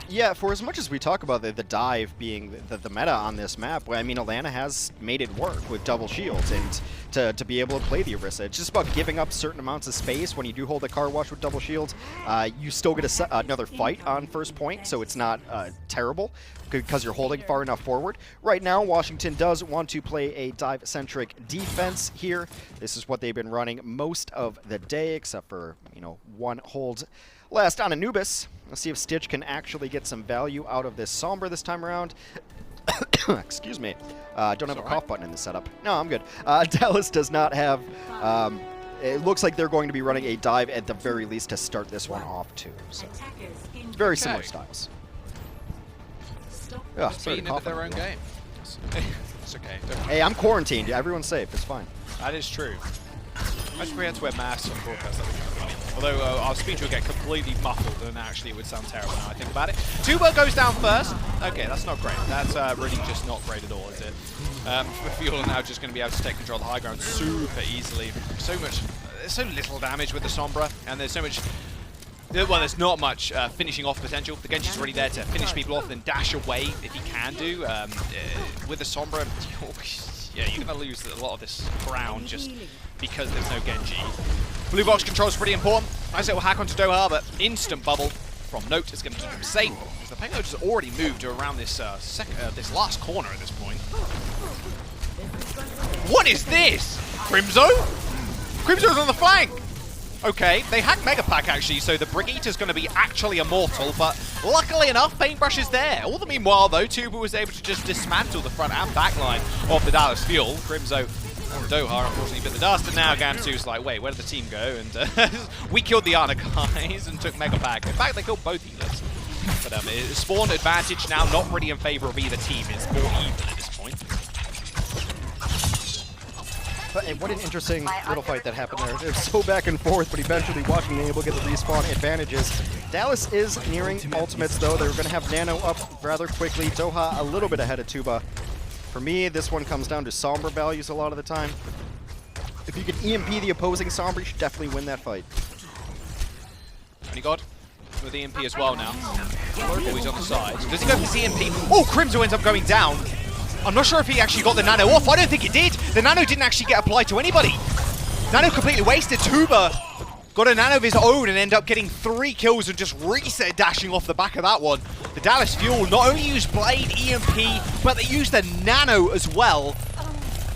Yeah, for as much as we talk about the dive being the meta on this map, I mean, Atlanta has made it work with double shields and to be able to play the Orisa. It's just about giving up certain amounts of space. When you do hold the car wash with double shields, you still get another fight on first point, so it's not terrible because you're holding far enough forward. Right now, Washington does want to play a dive-centric defense here. This is what they've been running most of the day, except for, you know, one hold last on Anubis. Let's see if Stitch can actually get some value out of this Sombra this time around. Excuse me. Don't have a cough button in the setup. No, I'm good. Dallas does not have... it looks like they're going to be running a dive at the very least to start this one off, too. So very similar styles. Yeah, Feeding into their own game. It's okay. Hey, I'm quarantined. Everyone's safe. It's fine. That is true. Imagine if we had to wear masks on broadcast. That would be funny. Although our speech would get completely muffled, and actually it would sound terrible now I think about it. Tuba goes down first. Okay, that's not great. That's really just not great at all, is it? Fuel are now just going to be able to take control of the high ground super easily. There's so little damage with the Sombra, and there's so much... Well, there's not much finishing off potential. The Genji's already there to finish people off and then dash away if he can do. With the Sombra, yeah, you're going to lose a lot of this ground just because there's no Genji. Blue box control is pretty important. Nice little hack onto Doha, but instant bubble from Note is going to keep him safe. The payload has already moved to around this this last corner at this point. What is this? Crimzo? Crimzo's on the flank! Okay, they hacked Mega Pack actually, so the Brigitta's going to be actually immortal, but luckily enough, Paintbrush is there. All the meanwhile, though, Tuba was able to just dismantle the front and back line of the Dallas Fuel. Crimzo on Doha, unfortunately, bit the dust, and now Gamsu's like, wait, where did the team go? And we killed the Ana guys and took Mega Pack. In fact, they killed both healers. But spawn advantage now not really in favor of either team. It's more even at this point. But what an interesting little fight that happened there. It was so back and forth, but eventually Washington being able to get the respawn advantages. Dallas is nearing ultimates, though. They're going to have Nano up rather quickly. Doha a little bit ahead of Tuba. For me, this one comes down to Sombra values a lot of the time. If you can EMP the opposing Sombra, you should definitely win that fight. Any God? with the EMP as well now. Oh, he's on the side. Does he go for the EMP? Oh, Crimzo ends up going down. I'm not sure if he actually got the Nano off. I don't think it did. The Nano didn't actually get applied to anybody. Nano completely wasted. Tuba got a Nano of his own and ended up getting 3 kills and just reset dashing off the back of that one. The Dallas Fuel not only used Blade, EMP, but they used the Nano as well.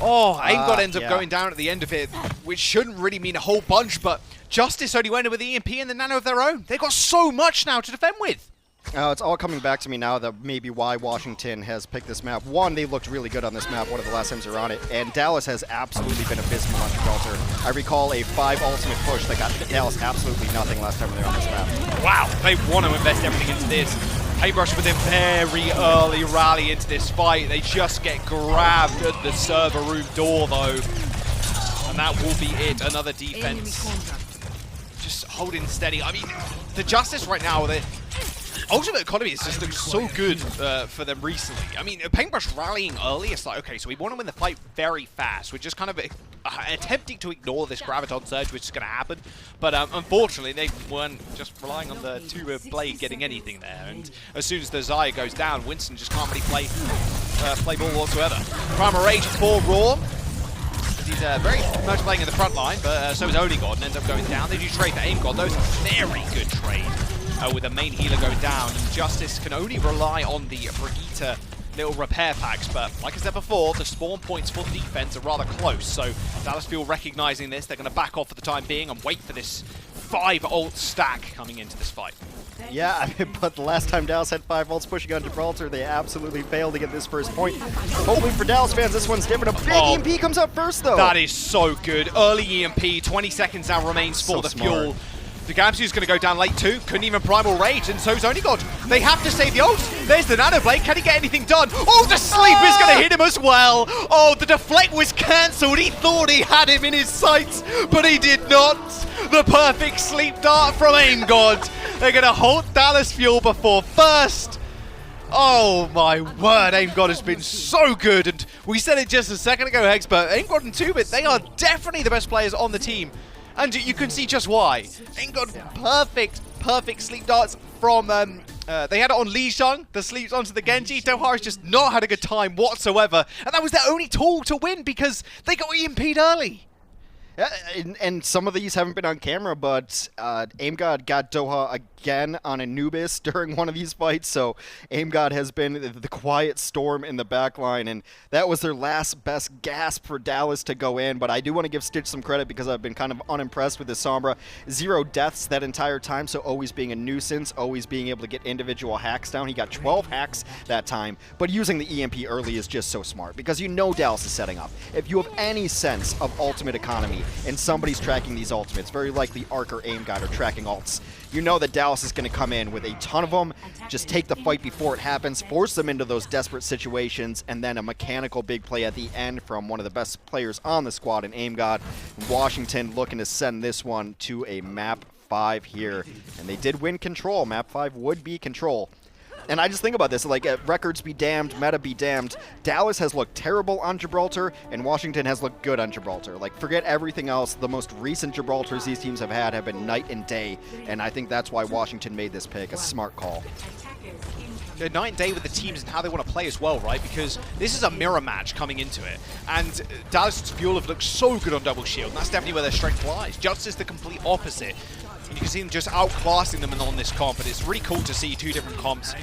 Oh, AimGod ends up going down at the end of it, which shouldn't really mean a whole bunch, but Justice only went in with EMP and the Nano of their own. They've got so much now to defend with. It's all coming back to me now that maybe why Washington has picked this map. One, they looked really good on this map one of the last times they were on it, and Dallas has absolutely been abysmal on Gibraltar. I recall a 5 ultimate push that got Dallas absolutely nothing last time they were on this map. Wow, they want to invest everything into this. Paintbrush with a very early rally into this fight. They just get grabbed at the server room door though, and that will be it. Another defense. Just holding steady. I mean, the Justice right now, the Ultimate Economy has just looked so good for them recently. I mean, Paintbrush rallying early, it's like, okay, so we want to win the fight very fast. We're just kind of attempting to ignore this Graviton Surge, which is going to happen. But unfortunately, they weren't just relying on the Tuba Blade getting anything there. And as soon as the Zaya goes down, Winston just can't really play ball whatsoever. Primal Rage for Raw. He's very much playing in the front line, but so is Onigod and ends up going down. They do trade for AimGod. Those are very good trade. With the main healer going down, and Justice can only rely on the Brigitte little repair packs, but like I said before, the spawn points for defense are rather close, so Dallas Fuel recognizing this, they're going to back off for the time being and wait for this 5 ult stack coming into this fight. Yeah, I mean, but the last time Dallas had 5 ults pushing on Gibraltar, they absolutely failed to get this first point. Hopefully for Dallas fans, this one's different. A big EMP comes up first, though. That is so good. Early EMP, 20 seconds now remains for the Fuel. The Gamsu's going to go down late too. Couldn't even Primal Rage, and so's Onigod. They have to save the ult. There's the Nano Blade. Can he get anything done? Oh, the sleep is going to hit him as well. Oh, the deflect was cancelled. He thought he had him in his sights, but he did not. The perfect sleep dart from AimGod. They're going to halt Dallas Fuel before first. Oh my word, AimGod has been so good, and we said it just a second ago, Hex, but AimGod and Tubit, they are definitely the best players on the team. And you can see just why. AimGod, perfect sleep darts from, they had it on Lijiang, the sleeps onto the Genji. Doha's just not had a good time whatsoever. And that was their only tool to win because they got EMP'd early. Yeah, and some of these haven't been on camera, but AimGod got Doha again on Anubis during one of these fights, so AimGod has been the quiet storm in the backline, and that was their last best gasp for Dallas to go in, but I do want to give Stitch some credit because I've been kind of unimpressed with this Sombra. 0 deaths that entire time, so always being a nuisance, always being able to get individual hacks down. He got 12 hacks that time, but using the EMP early is just so smart because you know Dallas is setting up. If you have any sense of ultimate economy, and somebody's tracking these ultimates, very likely Arc or AimGod are tracking ults, you know that Dallas is going to come in with a ton of them, just take the fight before it happens, force them into those desperate situations, and then a mechanical big play at the end from one of the best players on the squad in AimGod. Washington looking to send this one to a map 5 here, and they did win control. Map 5 would be control. And I just think about this, like, records be damned, meta be damned. Dallas has looked terrible on Gibraltar, and Washington has looked good on Gibraltar. Like, forget everything else. The most recent Gibraltars these teams have had been night and day, and I think that's why Washington made this pick. A smart call. Night and day with the teams and how they want to play as well, right? Because this is a mirror match coming into it. And Dallas Fuel have looked so good on Double Shield, and that's definitely where their strength lies. Justice the complete opposite. And you can see them just outclassing them on this comp, and it's really cool to see 2 different comps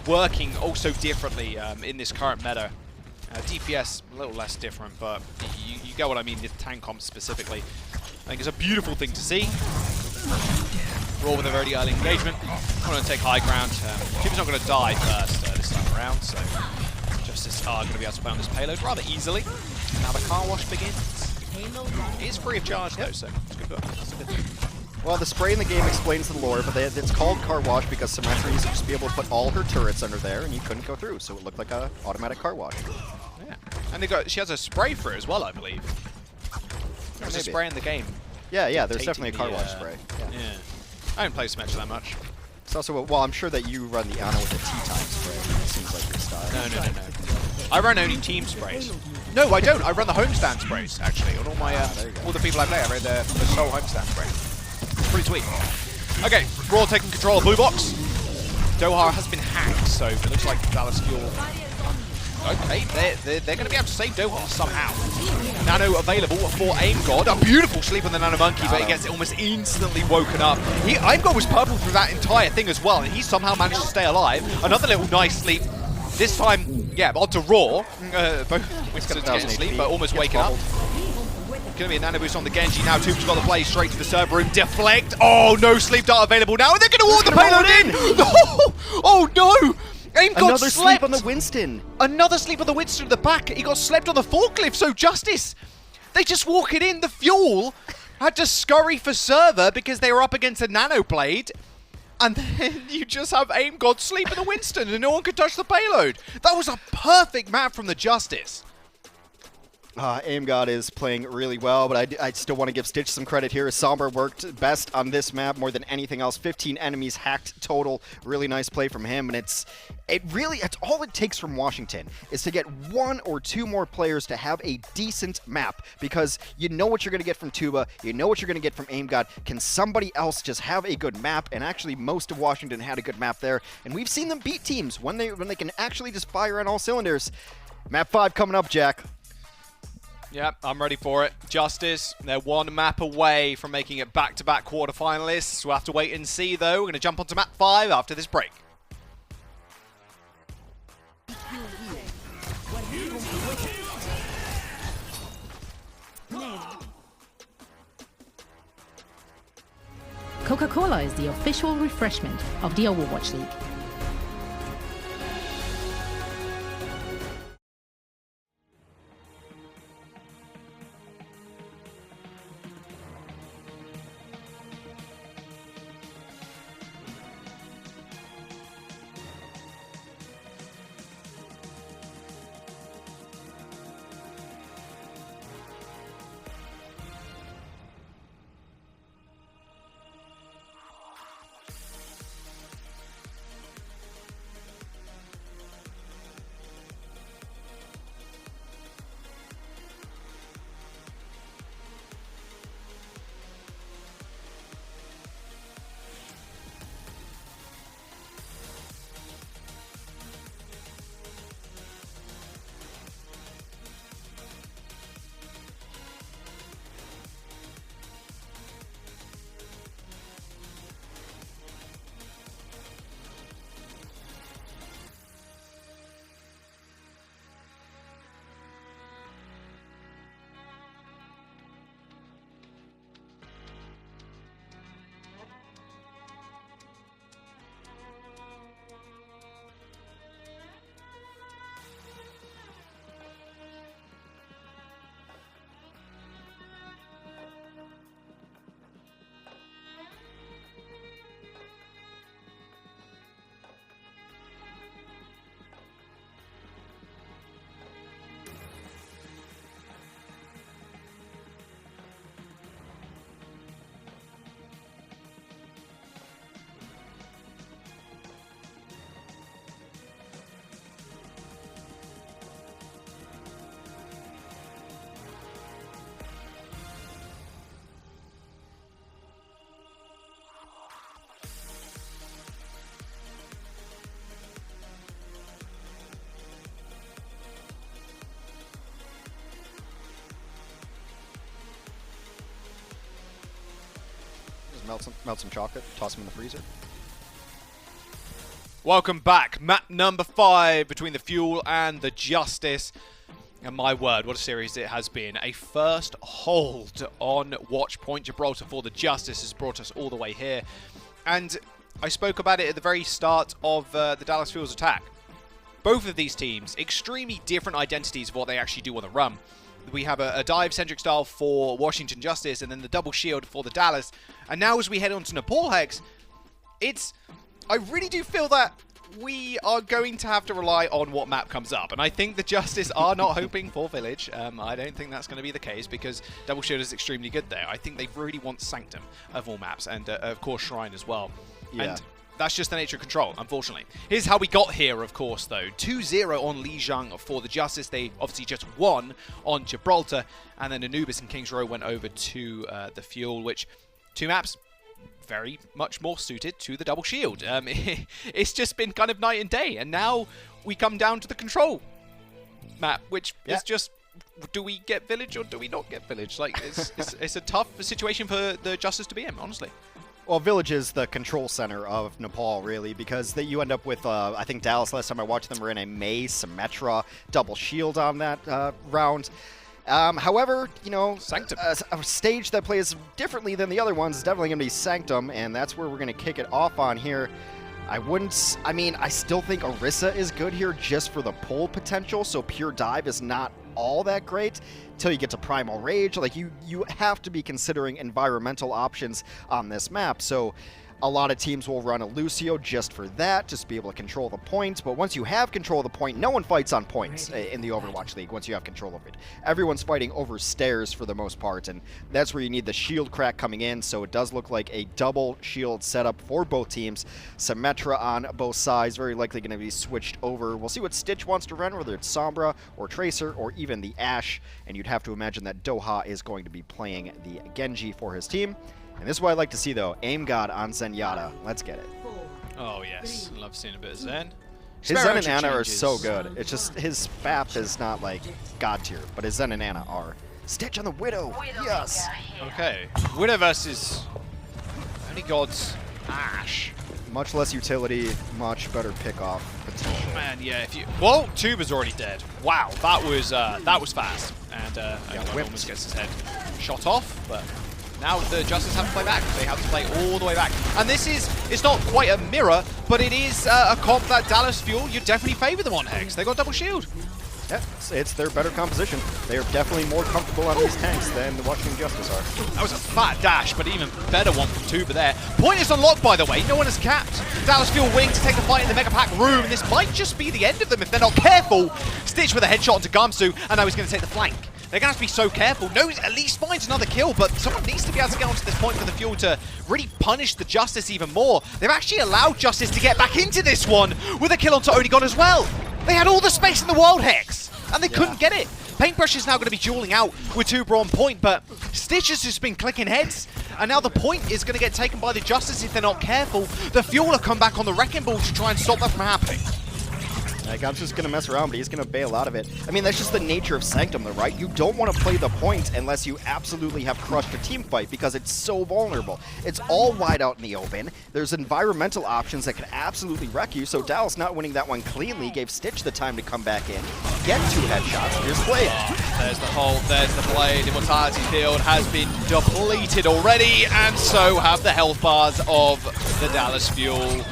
working also differently in this current meta. DPS, a little less different, but you get what I mean, the tank comps specifically. I think it's a beautiful thing to see. Raw with a very early engagement. I'm going to take high ground. Kim's not going to die first this time around, so Justice are going to be able to play on this payload rather easily. Now the car wash begins. It is free of charge though, so it's good. That's a good thing. Well, the spray in the game explains the lore, but it's called car wash because Symmetra used to just be able to put all her turrets under there and you couldn't go through, so it looked like an automatic car wash. Yeah, and she has a spray for it as well, I believe. There's a spray in the game. Yeah, there's definitely a car wash spray. Yeah. I don't play Symmetra that much. It's also, well, I'm sure that you run the Ana with a T-type spray. It seems like your style. No. I run only team sprays. No, I don't. I run the homestand sprays, actually. On all my all the people I play, I run the sole homestand spray. It's pretty sweet. Okay, Raw taking control of blue box. Doha has been hacked, so it looks like Dallas Fuel. Okay, they're going to be able to save Doha somehow. Nano available for Aim God. A beautiful sleep on the Nano Monkey, but he gets almost instantly woken up. Aim God was purple through that entire thing as well, and he somehow managed to stay alive. Another little nice sleep. This time, yeah, onto Raw. Both getting sleep, but almost waking up. Going to be a nano boost on the Genji now. Toob's got the play straight to the server room. Deflect. Oh, no sleep dart available now. And they're going to ward the payload in. No! Oh, no! Aim got Another sleep on the Winston. Another sleep on the Winston at the back. He got slept on the forklift. So Justice, they just walk it in. The Fuel had to scurry for server because they were up against a nano blade. And then you just have Aim God sleep in the Winston and no one could touch the payload. That was a perfect map from the Justice. Aim God is playing really well, but I still want to give Stitch some credit here. Somber worked best on this map more than anything else. 15 enemies hacked total. Really nice play from him, and it's all it takes from Washington is to get 1 or 2 more players to have a decent map, because you know what you're going to get from Tuba, you know what you're going to get from Aim God. Can somebody else just have a good map? And actually, most of Washington had a good map there, and we've seen them beat teams when they can actually just fire on all cylinders. Map 5 coming up, Jack. Yep, I'm ready for it. Justice, they're 1 map away from making it back-to-back quarterfinalists. We'll have to wait and see, though. We're going to jump onto map 5 after this break. Coca-Cola is the official refreshment of the Overwatch League. Melt some chocolate, toss them in the freezer. Welcome back. Map number 5 between the Fuel and the Justice. And my word, what a series it has been. A first hold on Watchpoint. Gibraltar for the Justice has brought us all the way here. And I spoke about it at the very start of the Dallas Fuel's attack. Both of these teams, extremely different identities of what they actually do on the run. We have a dive-centric style for Washington Justice, and then the double shield for the Dallas. And now as we head on to Nepal Hex, I really do feel that we are going to have to rely on what map comes up. And I think the Justice are not hoping for Village. I don't think that's going to be the case, because double shield is extremely good there. I think they really want Sanctum of all maps, and of course Shrine as well. Yeah. And that's just the nature of control, unfortunately. Here's how we got here, of course, though. 2-0 on Lijiang for the Justice. They obviously just won on Gibraltar. And then Anubis and Kings Row went over to the Fuel, which 2 maps, very much more suited to the double shield. It's just been kind of night and day, and now we come down to the control map, which is just, do we get village or do we not get village? Like, it's a tough situation for the Justice to be in, honestly. Well, Village is the control center of Nepal, really, because you end up with, I think Dallas, last time I watched them, were in a May Symmetra double shield on that round. However, you know, Sanctum. A stage that plays differently than the other ones is definitely going to be Sanctum, and that's where we're going to kick it off on here. I still think Orisa is good here just for the pull potential, so Pure Dive is not all that great until you get to Primal Rage. Like, you have to be considering environmental options on this map, so a lot of teams will run a Lucio just for that, just to be able to control the points. But once you have control of the point, no one fights on points in the Overwatch League once you have control of it. Everyone's fighting over stairs for the most part, and that's where you need the shield crack coming in. So it does look like a double shield setup for both teams. Symmetra on both sides, very likely going to be switched over. We'll see what Stitch wants to run, whether it's Sombra or Tracer or even the Ashe. And you'd have to imagine that Doha is going to be playing the Genji for his team. And this is what I like to see, though. Aim God on Zenyatta. Let's get it. Oh, yes. Love seeing a bit of Zen. His Zen and Ana are so good. It's just his FAP is not, like, God tier, but his Zen and Ana are. Stitch on the Widow. Yes. Okay. Widow versus only God's Ashe. Much less utility, much better pickoff potential. Man, yeah. If you whoa, Tuba's already dead. Wow, that was fast. And almost gets his head shot off, but. Now the Justice have to play back. They have to play all the way back. And it's not quite a mirror, but it is a comp that Dallas Fuel, you definitely favor them on, Hex. They got double shield. Yeah, it's their better composition. They are definitely more comfortable on these tanks than the Washington Justice are. That was a fat dash, but even better one from Tuba there. Point is unlocked, by the way. No one is capped. Dallas Fuel wing to take the fight in the Mega Pack room, and this might just be the end of them if they're not careful. Stitch with a headshot onto Gamsu, and now he's going to take the flank. They're going to have to be so careful. No, at least finds another kill, but someone needs to be able to get onto this point for the Fuel to really punish the Justice even more. They've actually allowed Justice to get back into this one with a kill onto Onigon as well. They had all the space in the world, Hex, and they couldn't get it. Paintbrush is now going to be dueling out with Tuba on point, but Stitch has just been clicking heads, and now the point is going to get taken by the Justice if they're not careful. The Fuel will come back on the Wrecking Ball to try and stop that from happening. I'm just going to mess around, but he's going to bail out of it. I mean, that's just the nature of Sanctum, though, right? You don't want to play the point unless you absolutely have crushed a team fight because it's so vulnerable. It's all wide out in the open. There's environmental options that could absolutely wreck you, so Dallas not winning that one cleanly gave Stitch the time to come back in, get 2 headshots. Here's the Blade. There's the hold, there's the Blade. Immortality field has been depleted already, and so have the health bars of the Dallas Fuel.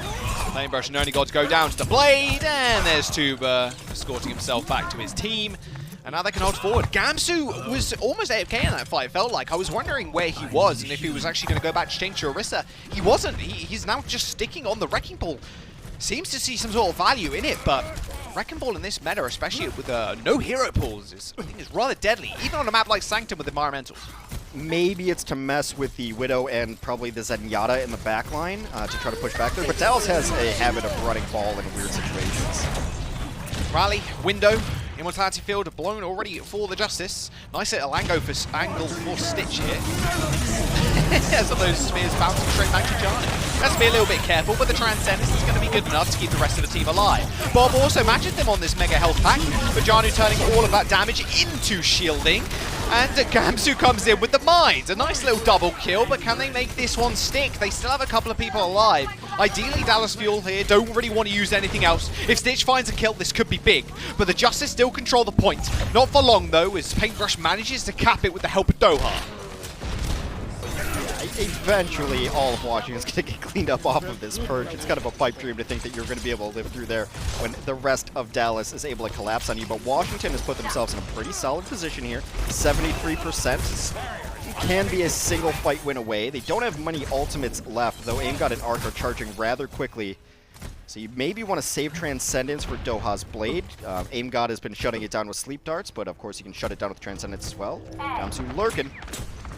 Paintbrush and only got to go down to the Blade, and there's Tuba escorting himself back to his team. And now they can hold forward. Gamsu was almost AFK in that fight, it felt like. I was wondering where he was and if he was actually going to go back to change to Orisa. He wasn't. He's now just sticking on the Wrecking Ball. Seems to see some sort of value in it, but Wrecking Ball in this meta, especially with no hero pools, I think is rather deadly, even on a map like Sanctum with environmentals. Maybe it's to mess with the Widow and probably the Zenyatta in the back line to try to push back there, but Dallas has a habit of running ball in weird situations. Rally, window, Immortality field blown already for the Justice. Nice little angle for Stitch here. Some of those spears bouncing straight back to Johnny. Has to be a little bit careful, but the Transcendence is going to be good enough to keep the rest of the team alive. Bob also matches them on this mega health pack, but Janu turning all of that damage into shielding. And Gamsu comes in with the mines. A nice little double kill, but can they make this one stick? They still have a couple of people alive. Ideally, Dallas Fuel here don't really want to use anything else. If Stitch finds a kill, this could be big. But the Justice still control the point. Not for long, though, as Paintbrush manages to cap it with the help of Doha. Eventually, all of Washington is going to get cleaned up off of this purge. It's kind of a pipe dream to think that you're going to be able to live through there when the rest of Dallas is able to collapse on you. But Washington has put themselves in a pretty solid position here. 73% can be a single fight win away. They don't have many ultimates left, though Aim God and Arc are charging rather quickly. So you maybe want to save Transcendence for Doha's Blade. Aim God has been shutting it down with Sleep Darts, but of course you can shut it down with Transcendence as well. Gamsu lurking.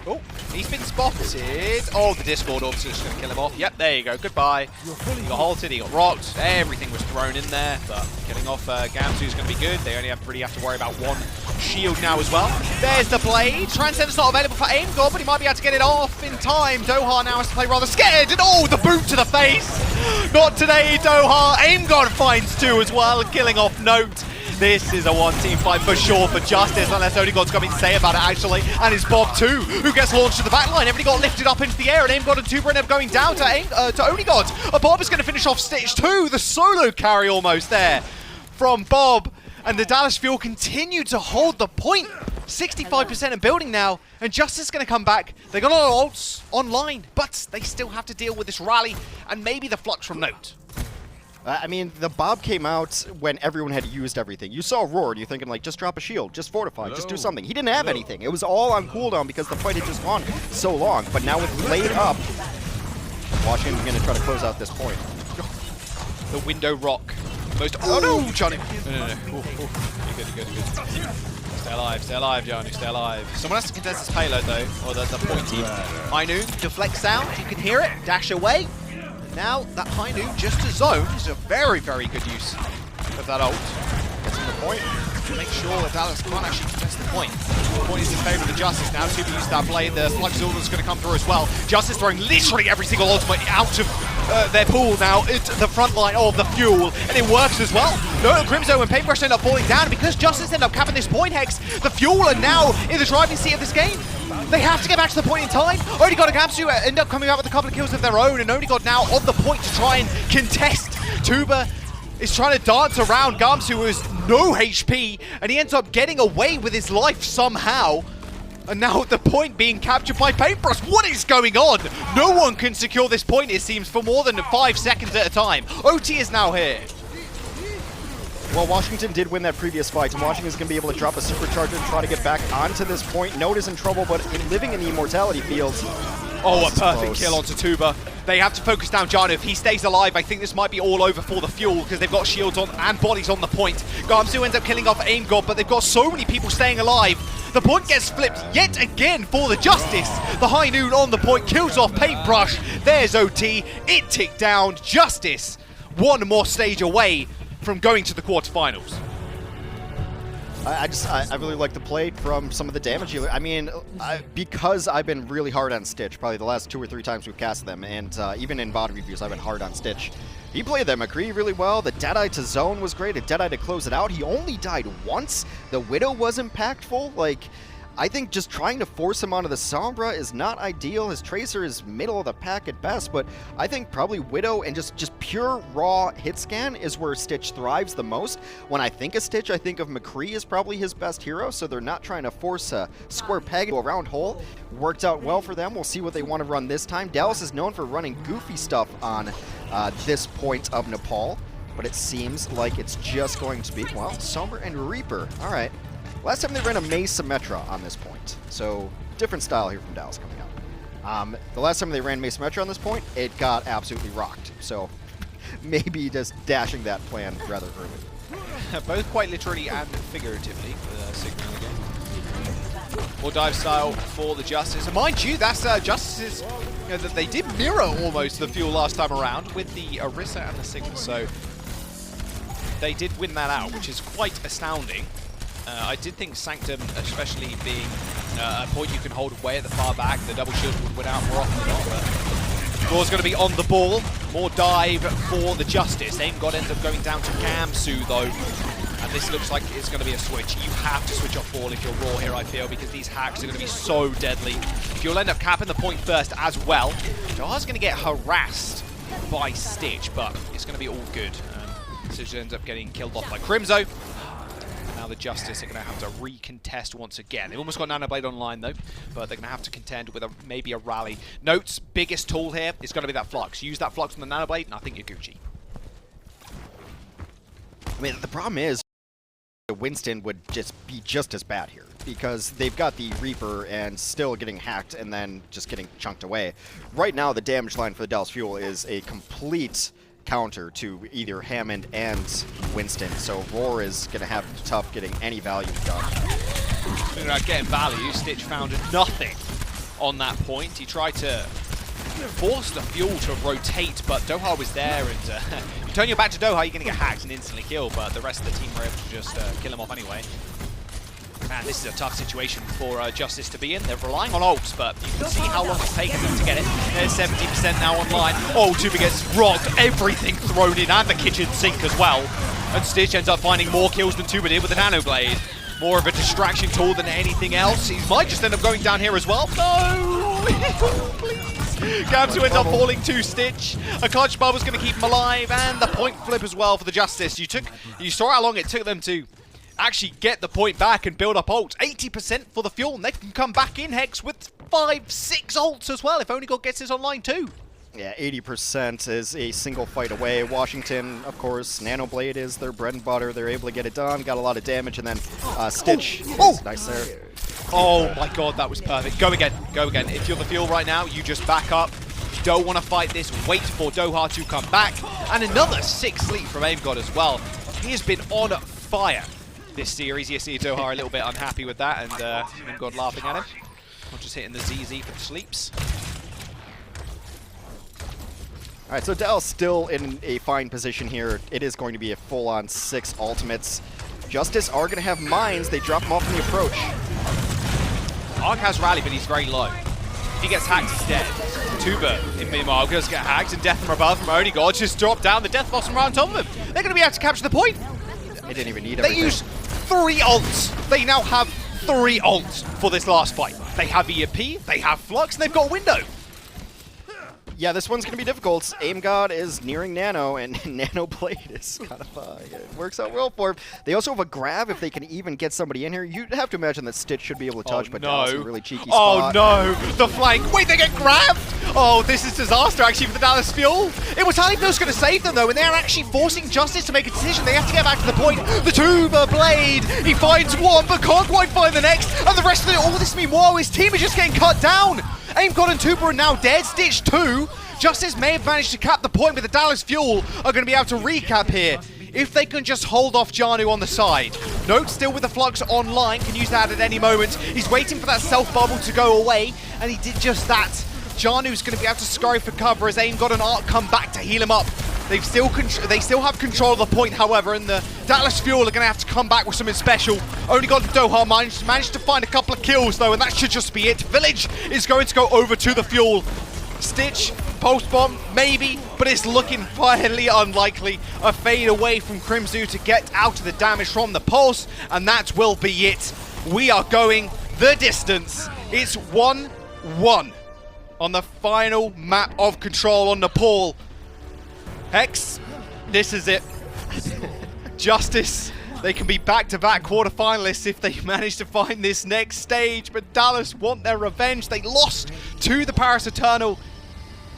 Oh, he's been spotted. Oh, the Discord obviously is going to kill him off. Yep, there you go. Goodbye. He got halted, he got rocked. Everything was thrown in there, but killing off Guangzhou is going to be good. They only really have to worry about one shield now as well. There's the blade. Transcend's not available for aim god, but he might be able to get it off in time. Doha now has to play rather scared. And oh, the boot to the face. Not today, Doha. Aim god finds two as well, killing off Note. This is a one-team fight for sure for Justice, unless Only God's got something to say about it, actually. And it's Bob, too, who gets launched to the back line. Everybody got lifted up into the air, and Aim God and Tuber end up going down to Only God. Bob is going to finish off Stitch, too. The solo carry almost there from Bob. And the Dallas Fuel continue to hold the point. 65% in building now, and Justice is going to come back. They got a lot of ults online, but they still have to deal with this rally and maybe the flux from Note. I mean, the Bob came out when everyone had used everything. You saw Roar, and you're thinking, like, just drop a shield, just fortify, just do something. He didn't have anything. It was all on cooldown because the fight had just gone so long. But now with Blade up, Washington's going to try to close out this point. The window rock. Most. Oh no, Johnny! No. You're good. Stay alive, Johnny, stay alive. Someone has to contest this payload, though, or the point team. High Noon deflects down, you can hear it, dash away. Now, that High Noon just to zone is a very, very good use of that ult. Gets in the point to make sure that Dallas can't actually contest the point. The point is in favor of the Justice now. Tuber used that blade. The Flux Zulu is going to come through as well. Justice throwing literally every single ultimate out of their pool now into the front line of the Fuel, and it works as well. No, Grimzo and Paintbrush end up falling down because Justice end up capping this point, Hex. The Fuel are now in the driving seat of this game. They have to get back to the point in time. Only got a Gamsu end up coming out with a couple of kills of their own, and Only got now on the point to try and contest. Tuber is trying to dance around Gamsu, who has no HP, and he ends up getting away with his life somehow. And now at the point being captured by Paintbrush. What is going on? No one can secure this point, it seems, for more than 5 seconds at a time. OT is now here. Well, Washington did win that previous fight, and Washington's going to be able to drop a supercharger and try to get back onto this point. Note is in trouble, but living in the Immortality fields. Oh, a perfect kill onto Tuber. They have to focus down Jano. If he stays alive, I think this might be all over for the Fuel because they've got shields on and bodies on the point. Gamsu ends up killing off Aim God, but they've got so many people staying alive. The point gets flipped yet again for the Justice. The High Noon on the point kills off Paintbrush. There's OT. It ticked down. Justice one more stage away from going to the quarterfinals. I really like the play from some of the damage. I mean, because I've been really hard on Stitch, probably the last 2 or 3 times we've cast them, and even in VOD reviews, I've been hard on Stitch. He played that McCree really well. The Deadeye to zone was great. A Deadeye to close it out. He only died once. The Widow was impactful. Like, I think just trying to force him onto the Sombra is not ideal. His Tracer is middle of the pack at best, but I think probably Widow and just pure raw hit scan is where Stitch thrives the most. When I think of Stitch, I think of McCree as probably his best hero, so they're not trying to force a square peg into a round hole. Worked out well for them. We'll see what they want to run this time. Dallas is known for running goofy stuff on this point of Nepal, but it seems like it's just going to be, well, Sombra and Reaper. All right. Last time they ran a Maze Symmetra on this point, so different style here from Dallas coming up. The last time they ran Maze Symmetra on this point, it got absolutely rocked, so maybe just dashing that plan rather early. Both quite literally and figuratively for the Sigma game. More dive style for the Justice. And mind you, that's Justice's, that they did mirror almost the Fuel last time around with the Orisa and the Sigma, so they did win that out, which is quite astounding. I did think Sanctum, especially being a point you can hold way at the far back, the double shield would win out more often than not, but Gore's going to be on the ball. More dive for the Justice. Aim God ends up going down to Gamsu, though, and this looks like it's going to be a switch. You have to switch off ball if you're Raw here, I feel, because these hacks are going to be so deadly. If you'll end up capping the point first as well, Jar's going to get harassed by Stitch, but it's going to be all good. Stitch ends up getting killed off by Crimzo. Now the Justice are going to have to recontest once again. They've almost got Nanoblade online though, but they're going to have to contend with maybe a rally. Note's biggest tool here is going to be that Flux. Use that Flux on the Nanoblade, and I think you're Gucci. I mean, the problem is Winston would just be just as bad here because they've got the Reaper and still getting hacked and then just getting chunked away. Right now, the damage line for the Dallas Fuel is a complete counter to either Hammond and Winston, so Roar is going to have tough getting any value done. They're not getting value. Stitch found nothing on that point. He tried to force the Fuel to rotate, but Doha was there, and you turn your back to Doha, you're going to get hacked and instantly killed, but the rest of the team were able to just kill him off anyway. Man, this is a tough situation for Justice to be in. They're relying on ults, but you can see how long it's taken them to get it. There's 70% now online. Oh, Tuba gets rocked, everything thrown in, and the kitchen sink as well. And Stitch ends up finding more kills than Tuba did with the Nano Blade. More of a distraction tool than anything else. He might just end up going down here as well. No! Please. Gamsu ends up falling to Stitch. A clutch bubble's going to keep him alive, and the point flip as well for the Justice. You saw how long it took them to actually get the point back and build up ults. 80% for the Fuel, and they can come back in, Hex, with 5-6 ults as well if Only God gets his online too. Yeah, 80% is a single fight away. Washington, of course, Nano Blade is their bread and butter. They're able to get it done, got a lot of damage, and then Stitch is nice there. Oh my god, that was perfect. Go again, go again. If you're the Fuel right now, you just back up. You don't want to fight this, wait for Doha to come back. And another 6 sleep from Aim God as well. He has been on fire this series. You see Doha a little bit unhappy with that, and Aim God laughing at him. Not just hitting the ZZ for the sleeps. All right, so Dallas still in a fine position here. It is going to be a full-on 6 ultimates. Justice are going to have mines. They drop them off in the approach. Arc has rally, but he's very low. If he gets hacked, he's dead. Tuba, in meanwhile, does get hacked, and Death from above from Only God just dropped down. The Death Blossom right on top of him. They're going to be able to capture the point. They didn't even need everything. They use 3 ults. They now have 3 ults for this last fight. They have EMP, they have Flux, and they've got a window. Yeah, this one's going to be difficult. Aim God is nearing Nano, and Nano Blade is kind of, it works out well for him. They also have a grab if they can even get somebody in here. You'd have to imagine that Stitch should be able to touch, but Dallas in a really cheeky spot. Oh no, the flank. Wait, they get grabbed? Oh, this is disaster actually for the Dallas Fuel. It was Hypno was going to save them though, and they're actually forcing Justice to make a decision. They have to get back to the point. The Tuba Blade, he finds one, but can't quite find the next, and the rest of it, all this meanwhile, his team is just getting cut down. Aim God and Tuba are now dead. Stitch 2. Justice may have managed to cap the point, but the Dallas Fuel are going to be able to recap here if they can just hold off Janu on the side. Note still with the Flux online, can use that at any moment. He's waiting for that self bubble to go away, and he did just that. Janu's going to be able to scurry for cover as Aim God and Arc come back to heal him up. They still have control of the point, however, and the Dallas Fuel are going to have to come back with something special. Only God and Doha managed to find a couple of kills, though, and that should just be it. Village is going to go over to the Fuel. Stitch, Pulse Bomb, maybe, but it's looking highly unlikely. A fade away from Crimzu to get out of the damage from the Pulse, and that will be it. We are going the distance. It's 1-1 on the final map of Control on Nepal. Hex, this is it. Justice, they can be back-to-back quarterfinalists if they manage to find this next stage, but Dallas want their revenge. They lost to the Paris Eternal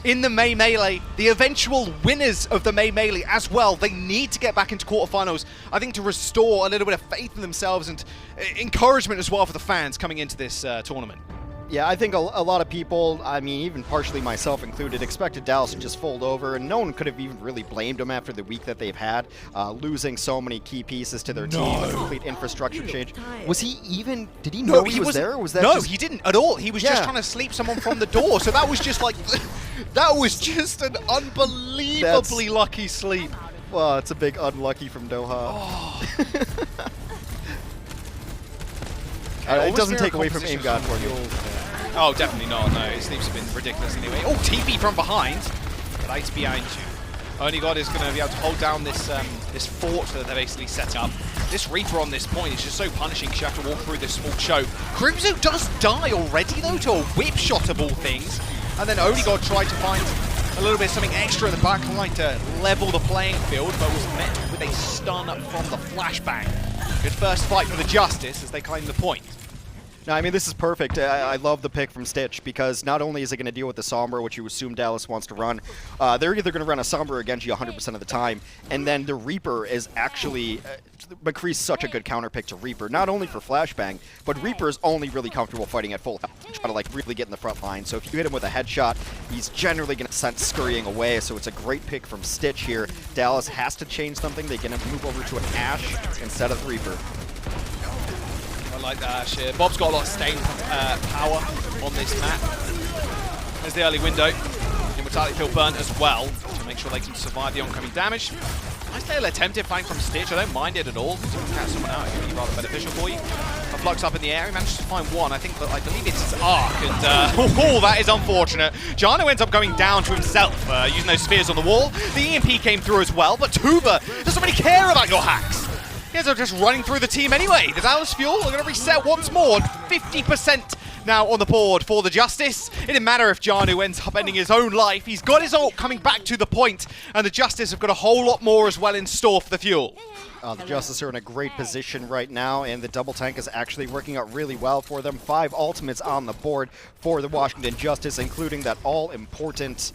in the May Melee, the eventual winners of the May Melee as well. They need to get back into quarterfinals, I think, to restore a little bit of faith in themselves and encouragement as well for the fans coming into this tournament. Yeah, I think a lot of people, I mean, even partially myself included, expected Dallas to just fold over, and no one could have even really blamed them after the week that they've had, losing so many key pieces to their team, a complete infrastructure change. Was he even, did he know he was there? Or was that no, he didn't at all. He was just trying to sleep someone from the door, so that was just like, that was just an unbelievably lucky sleep. Well, it's a big unlucky from Doha. Oh. It doesn't take away from Aim God for you. Oh, definitely not. No, his sleeps have been ridiculous anyway. Oh, TP from behind. Right behind you. Only God is going to be able to hold down this this fort that they basically set up. This Reaper on this point is just so punishing because you have to walk through this small choke. Crimzo does die already, though, to a whip shot of all things. And then Only God tried to find a little bit of something extra in the back line to level the playing field, but was met with a stun from the flashbang. Good first fight for the Justice as they claim the point. No, I mean, this is perfect. I love the pick from Stitch because not only is it going to deal with the Sombra, which you assume Dallas wants to run, they're either going to run a Sombra against you 100% of the time, and then the Reaper is actually... McCree's such a good counter pick to Reaper, not only for Flashbang, but Reaper is only really comfortable fighting at full health, trying to like really get in the front line. So if you hit him with a headshot, he's generally going to send scurrying away. So it's a great pick from Stitch here. Dallas has to change something. They're going to move over to an Ashe instead of Reaper. I like that, Sheer. Bob's got a lot of staying power on this map. There's the early window. Immortality Field burnt as well to make sure they can survive the oncoming damage. Nice little attempted flank from Stitch. I don't mind it at all. To catch someone out, it could be rather beneficial for you. A flux up in the air. He managed to find one. I believe it's his arc. And oh, that is unfortunate. Jano ends up going down to himself, using those spheres on the wall. The EMP came through as well, but Tuba doesn't really care about your hacks. He ends up just running through the team anyway. The Dallas Fuel are going to reset once more. 50% now on the board for the Justice. It didn't matter if Janu ends up ending his own life. He's got his ult coming back to the point, and the Justice have got a whole lot more as well in store for the Fuel. The Justice are in a great position right now, and the double tank is actually working out really well for them. 5 ultimates on the board for the Washington Justice, including that all-important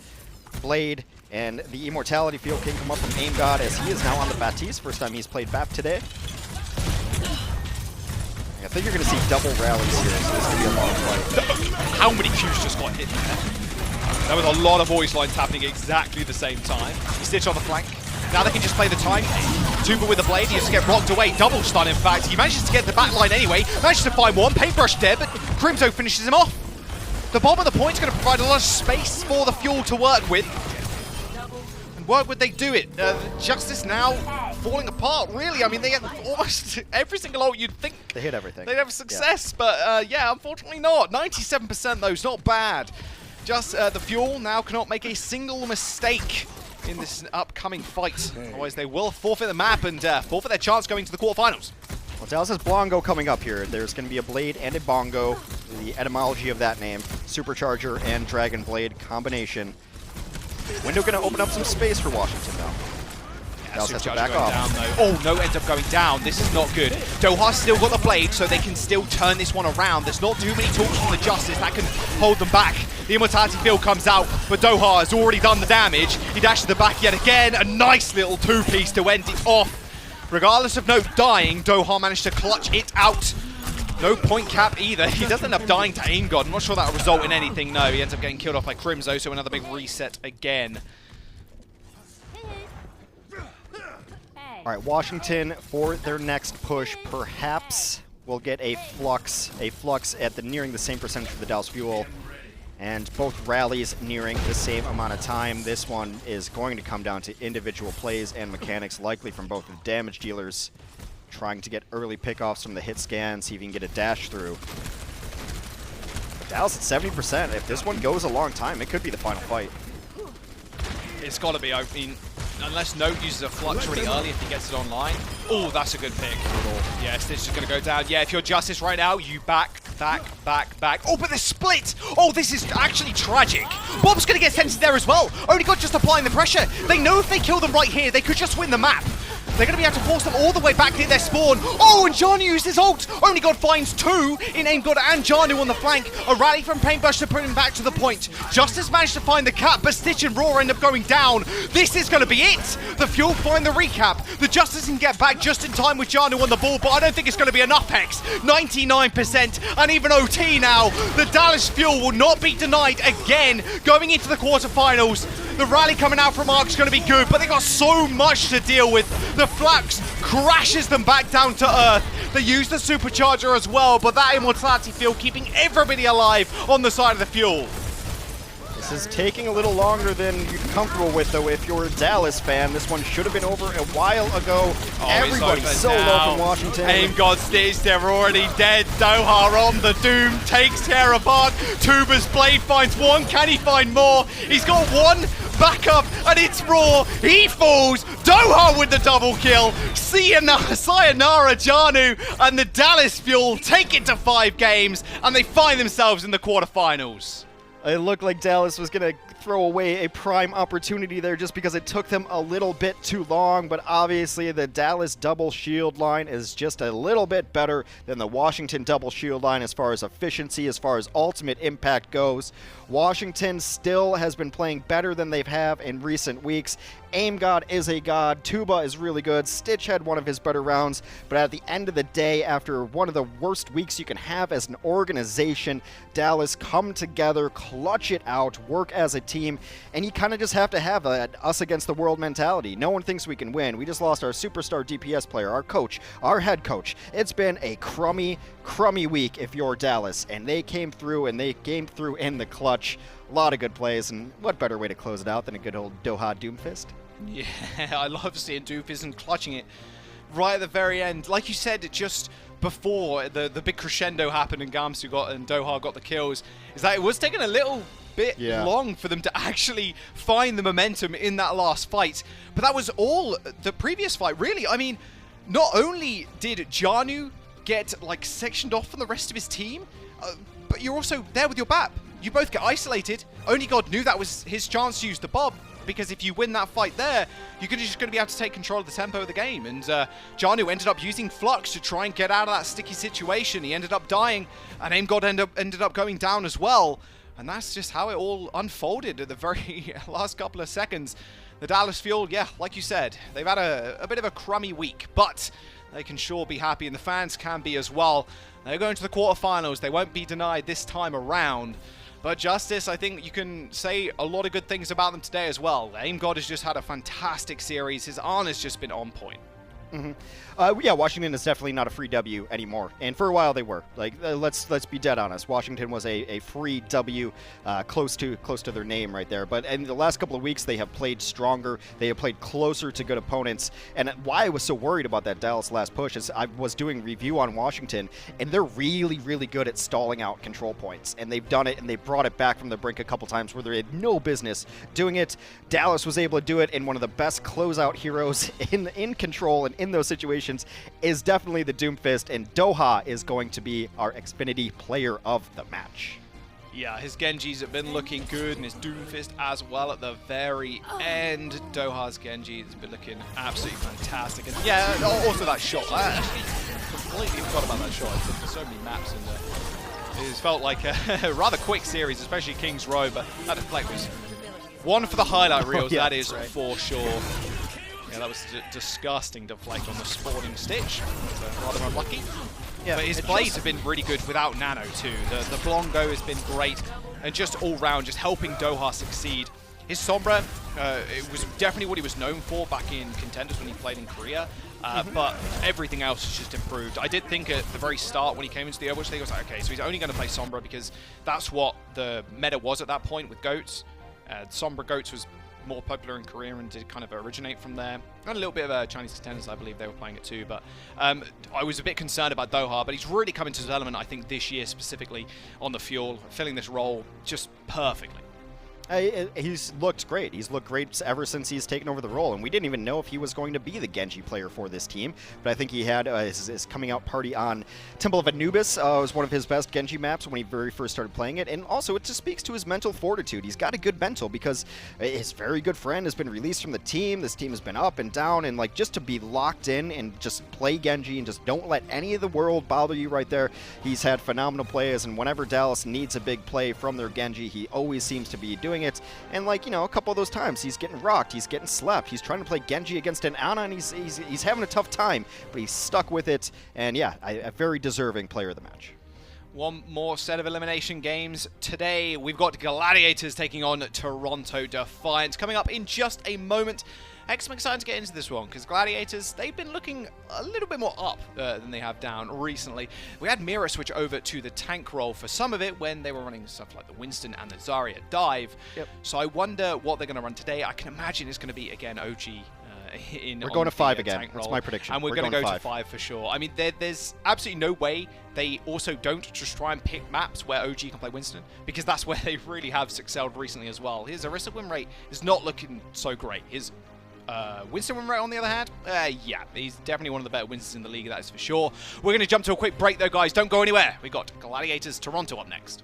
Blade, and the Immortality Field can come up from Aim God as he is now on the Baptiste. First time he's played BAP today. I think you're going to see double rallies here, so this is going to be a long fight. How many Qs just got hit there? There was a lot of voice lines happening exactly the same time. Stitch on the flank. Now they can just play the time. Tuba with the blade, he has to get rocked away. Double stun, in fact. He manages to get the back line anyway. Manages to find one. Paintbrush dead, but Crimzo finishes him off. The bomb at the point is going to provide a lot of space for the Fuel to work with. And work would they do it? Justice now falling apart, really. I mean, they get almost every single ult you'd think. They hit everything. They'd have success, but yeah, unfortunately not. 97% though, is not bad. Just the Fuel now cannot make a single mistake in this upcoming fight. Otherwise, they will forfeit the map and forfeit their chance going to the quarterfinals. Well, Dallas has Blongo coming up here. There's going to be a Blade and a Bongo. The etymology of that name, Supercharger and Dragon Blade combination. Window going to open up some space for Washington now. Dallas has to back off. Oh, no, ends up going down. This is not good. Doha's still got the Blade, so they can still turn this one around. There's not too many tools from the Justice that can hold them back. The Immortality Field comes out, but Doha has already done the damage. He dashes the back yet again. A nice little two-piece to end it off. Regardless of no dying, Doha managed to clutch it out. No point cap either. He doesn't end up dying to Aim God. I'm not sure that will result in anything, no. He ends up getting killed off by Crimzo, so another big reset again. All right, Washington, for their next push, perhaps will get a flux at nearing the same percentage of the Dallas Fuel, and both rallies nearing the same amount of time. This one is going to come down to individual plays and mechanics, likely from both the damage dealers, trying to get early pickoffs from the hit scan, see if you can get a dash through. But Dallas at 70%. If this one goes a long time, it could be the final fight. It's got to be. I mean, unless Note uses a flux really early if he gets it online. Oh, that's a good pick. Yeah, Stitch is going to go down. Yeah, if you're Justice right now, you back. Oh, but the split! Oh, this is actually tragic. Bob's going to get sentenced there as well. Only got just applying the pressure. They know if they kill them right here, they could just win the map. They're going to be able to force them all the way back near their spawn. Oh, and Janu used his ult. Only God finds 2 in Aim God and Janu on the flank. A rally from Paintbrush to put him back to the point. Justice managed to find the cap, but Stitch and Raw end up going down. This is going to be it. The Fuel find the recap. The Justice can get back just in time with Janu on the ball, but I don't think it's going to be enough, Hex. 99% and even OT now. The Dallas Fuel will not be denied again going into the quarterfinals. The rally coming out from Arc is going to be good, but they got so much to deal with. The Flux crashes them back down to earth. They use the Supercharger as well, but that Immortality Field keeping everybody alive on the side of the Fuel. This is taking a little longer than you're comfortable with, though. If you're a Dallas fan, this one should have been over a while ago. Oh, everybody's so low from Washington. Aim God Stitch, they're already dead. Doha on the Doom, takes care of Arc. Tuba's Blade finds one. Can he find more? He's got one backup, and it's Raw. He falls. Doha with the double kill. Sayonara Janu, and the Dallas Fuel take it to 5 games, and they find themselves in the quarterfinals. It looked like Dallas was going to throw away a prime opportunity there just because it took them a little bit too long, but obviously the Dallas double shield line is just a little bit better than the Washington double shield line as far as efficiency, as far as ultimate impact goes. Washington still has been playing better than they've have in recent weeks. Aim God is a god. Tuba is really good. Stitch had one of his better rounds, but at the end of the day, after one of the worst weeks you can have as an organization, Dallas come together, clutch it out, work as a team, and you kind of just have to have a us against the world mentality. No one thinks we can win. We just lost our superstar DPS player, our coach, our head coach. It's been a crummy week if you're Dallas, and they came through, and they came through in the clutch. A lot of good plays, and what better way to close it out than a good old Doha Doomfist? Yeah, I love seeing Doomfist and clutching it right at the very end. Like you said, just before the big crescendo happened and Doha got the kills, is that it was taking a little bit long for them to actually find the momentum in that last fight. But that was all the previous fight, really. I mean, not only did Janu get like sectioned off from the rest of his team, but you're also there with your BAP. You both get isolated. Only God knew that was his chance to use the Bob, because if you win that fight there, you're just going to be able to take control of the tempo of the game. And Janu ended up using Flux to try and get out of that sticky situation. He ended up dying, and AimGod ended up going down as well. And that's just how it all unfolded at the very last couple of seconds. The Dallas Fuel, yeah, like you said, they've had a bit of a crummy week, but they can sure be happy, and the fans can be as well. They're going to the quarterfinals. They won't be denied this time around. But Justice, I think you can say a lot of good things about them today as well. AimGod has just had a fantastic series. His Ana's just been on point. Yeah, Washington is definitely not a free W anymore, and for a while they were. Like, let's be dead honest. Washington was a free W, close to their name right there. But in the last couple of weeks, they have played stronger. They have played closer to good opponents. And why I was so worried about that Dallas last push is I was doing review on Washington, and they're really, really good at stalling out control points. And they've done it, and they brought it back from the brink a couple times where they had no business doing it. Dallas was able to do it, and one of the best closeout heroes in control and in those situations is definitely the Doomfist, and Doha is going to be our Xfinity player of the match. Yeah, his Genjis have been looking good, and his Doomfist as well at the very end. Doha's Genji has been looking absolutely fantastic. And yeah, also that shot. I actually completely forgot about that shot. I took so many maps, and it felt like a rather quick series, especially King's Row, but that deflect was one for the highlight reels, that is right. For sure. Yeah, that was a disgusting deflect on the Sporting Stitch. Rather unlucky. Yeah, but his plays have been really good without Nano too. The Blongo has been great, and just all round, just helping Doha succeed. His Sombra, it was definitely what he was known for back in Contenders when he played in Korea, but everything else has just improved. I did think at the very start when he came into the Overwatch League, I was like, okay, so he's only going to play Sombra because that's what the meta was at that point with Goats. Sombra Goats was more popular in Korea and did kind of originate from there. And a little bit of Chinese Contenders, I believe they were playing it too. But I was a bit concerned about Doha, but he's really come into his element, I think, this year specifically on the Fuel, filling this role just perfectly. He's looked great. He's looked great ever since he's taken over the role, and we didn't even know if he was going to be the Genji player for this team, but I think he had his coming out party on Temple of Anubis was one of his best Genji maps when he very first started playing it, and also it just speaks to his mental fortitude. He's got a good mental because his very good friend has been released from the team. This team has been up and down, and like just to be locked in and just play Genji and just don't let any of the world bother you right there. He's had phenomenal plays, and whenever Dallas needs a big play from their Genji, he always seems to be doing it. And like, you know, a couple of those times he's getting rocked, he's getting slept, he's trying to play Genji against an Ana, and he's having a tough time, but he's stuck with it. And yeah, a very deserving player of the match. One more set of elimination games today. We've got Gladiators taking on Toronto Defiant coming up in just a moment. I'm excited to get into this one because Gladiators, they've been looking a little bit more up than they have down recently. We had Mira switch over to the tank role for some of it when they were running stuff like the Winston and the Zarya dive. Yep. So I wonder what they're going to run today. I can imagine it's going to be, again, OG. We're going to 5 again. That's my prediction. And we're going to go to 5 for sure. I mean, there's absolutely no way they also don't just try and pick maps where OG can play Winston, because that's where they really have excelled recently as well. His Orisa win rate is not looking so great. His Winston win rate, on the other hand, yeah, he's definitely one of the better Winstons in the league, that is for sure. We're going to jump to a quick break though, guys. Don't go anywhere. We got Gladiators Toronto up next.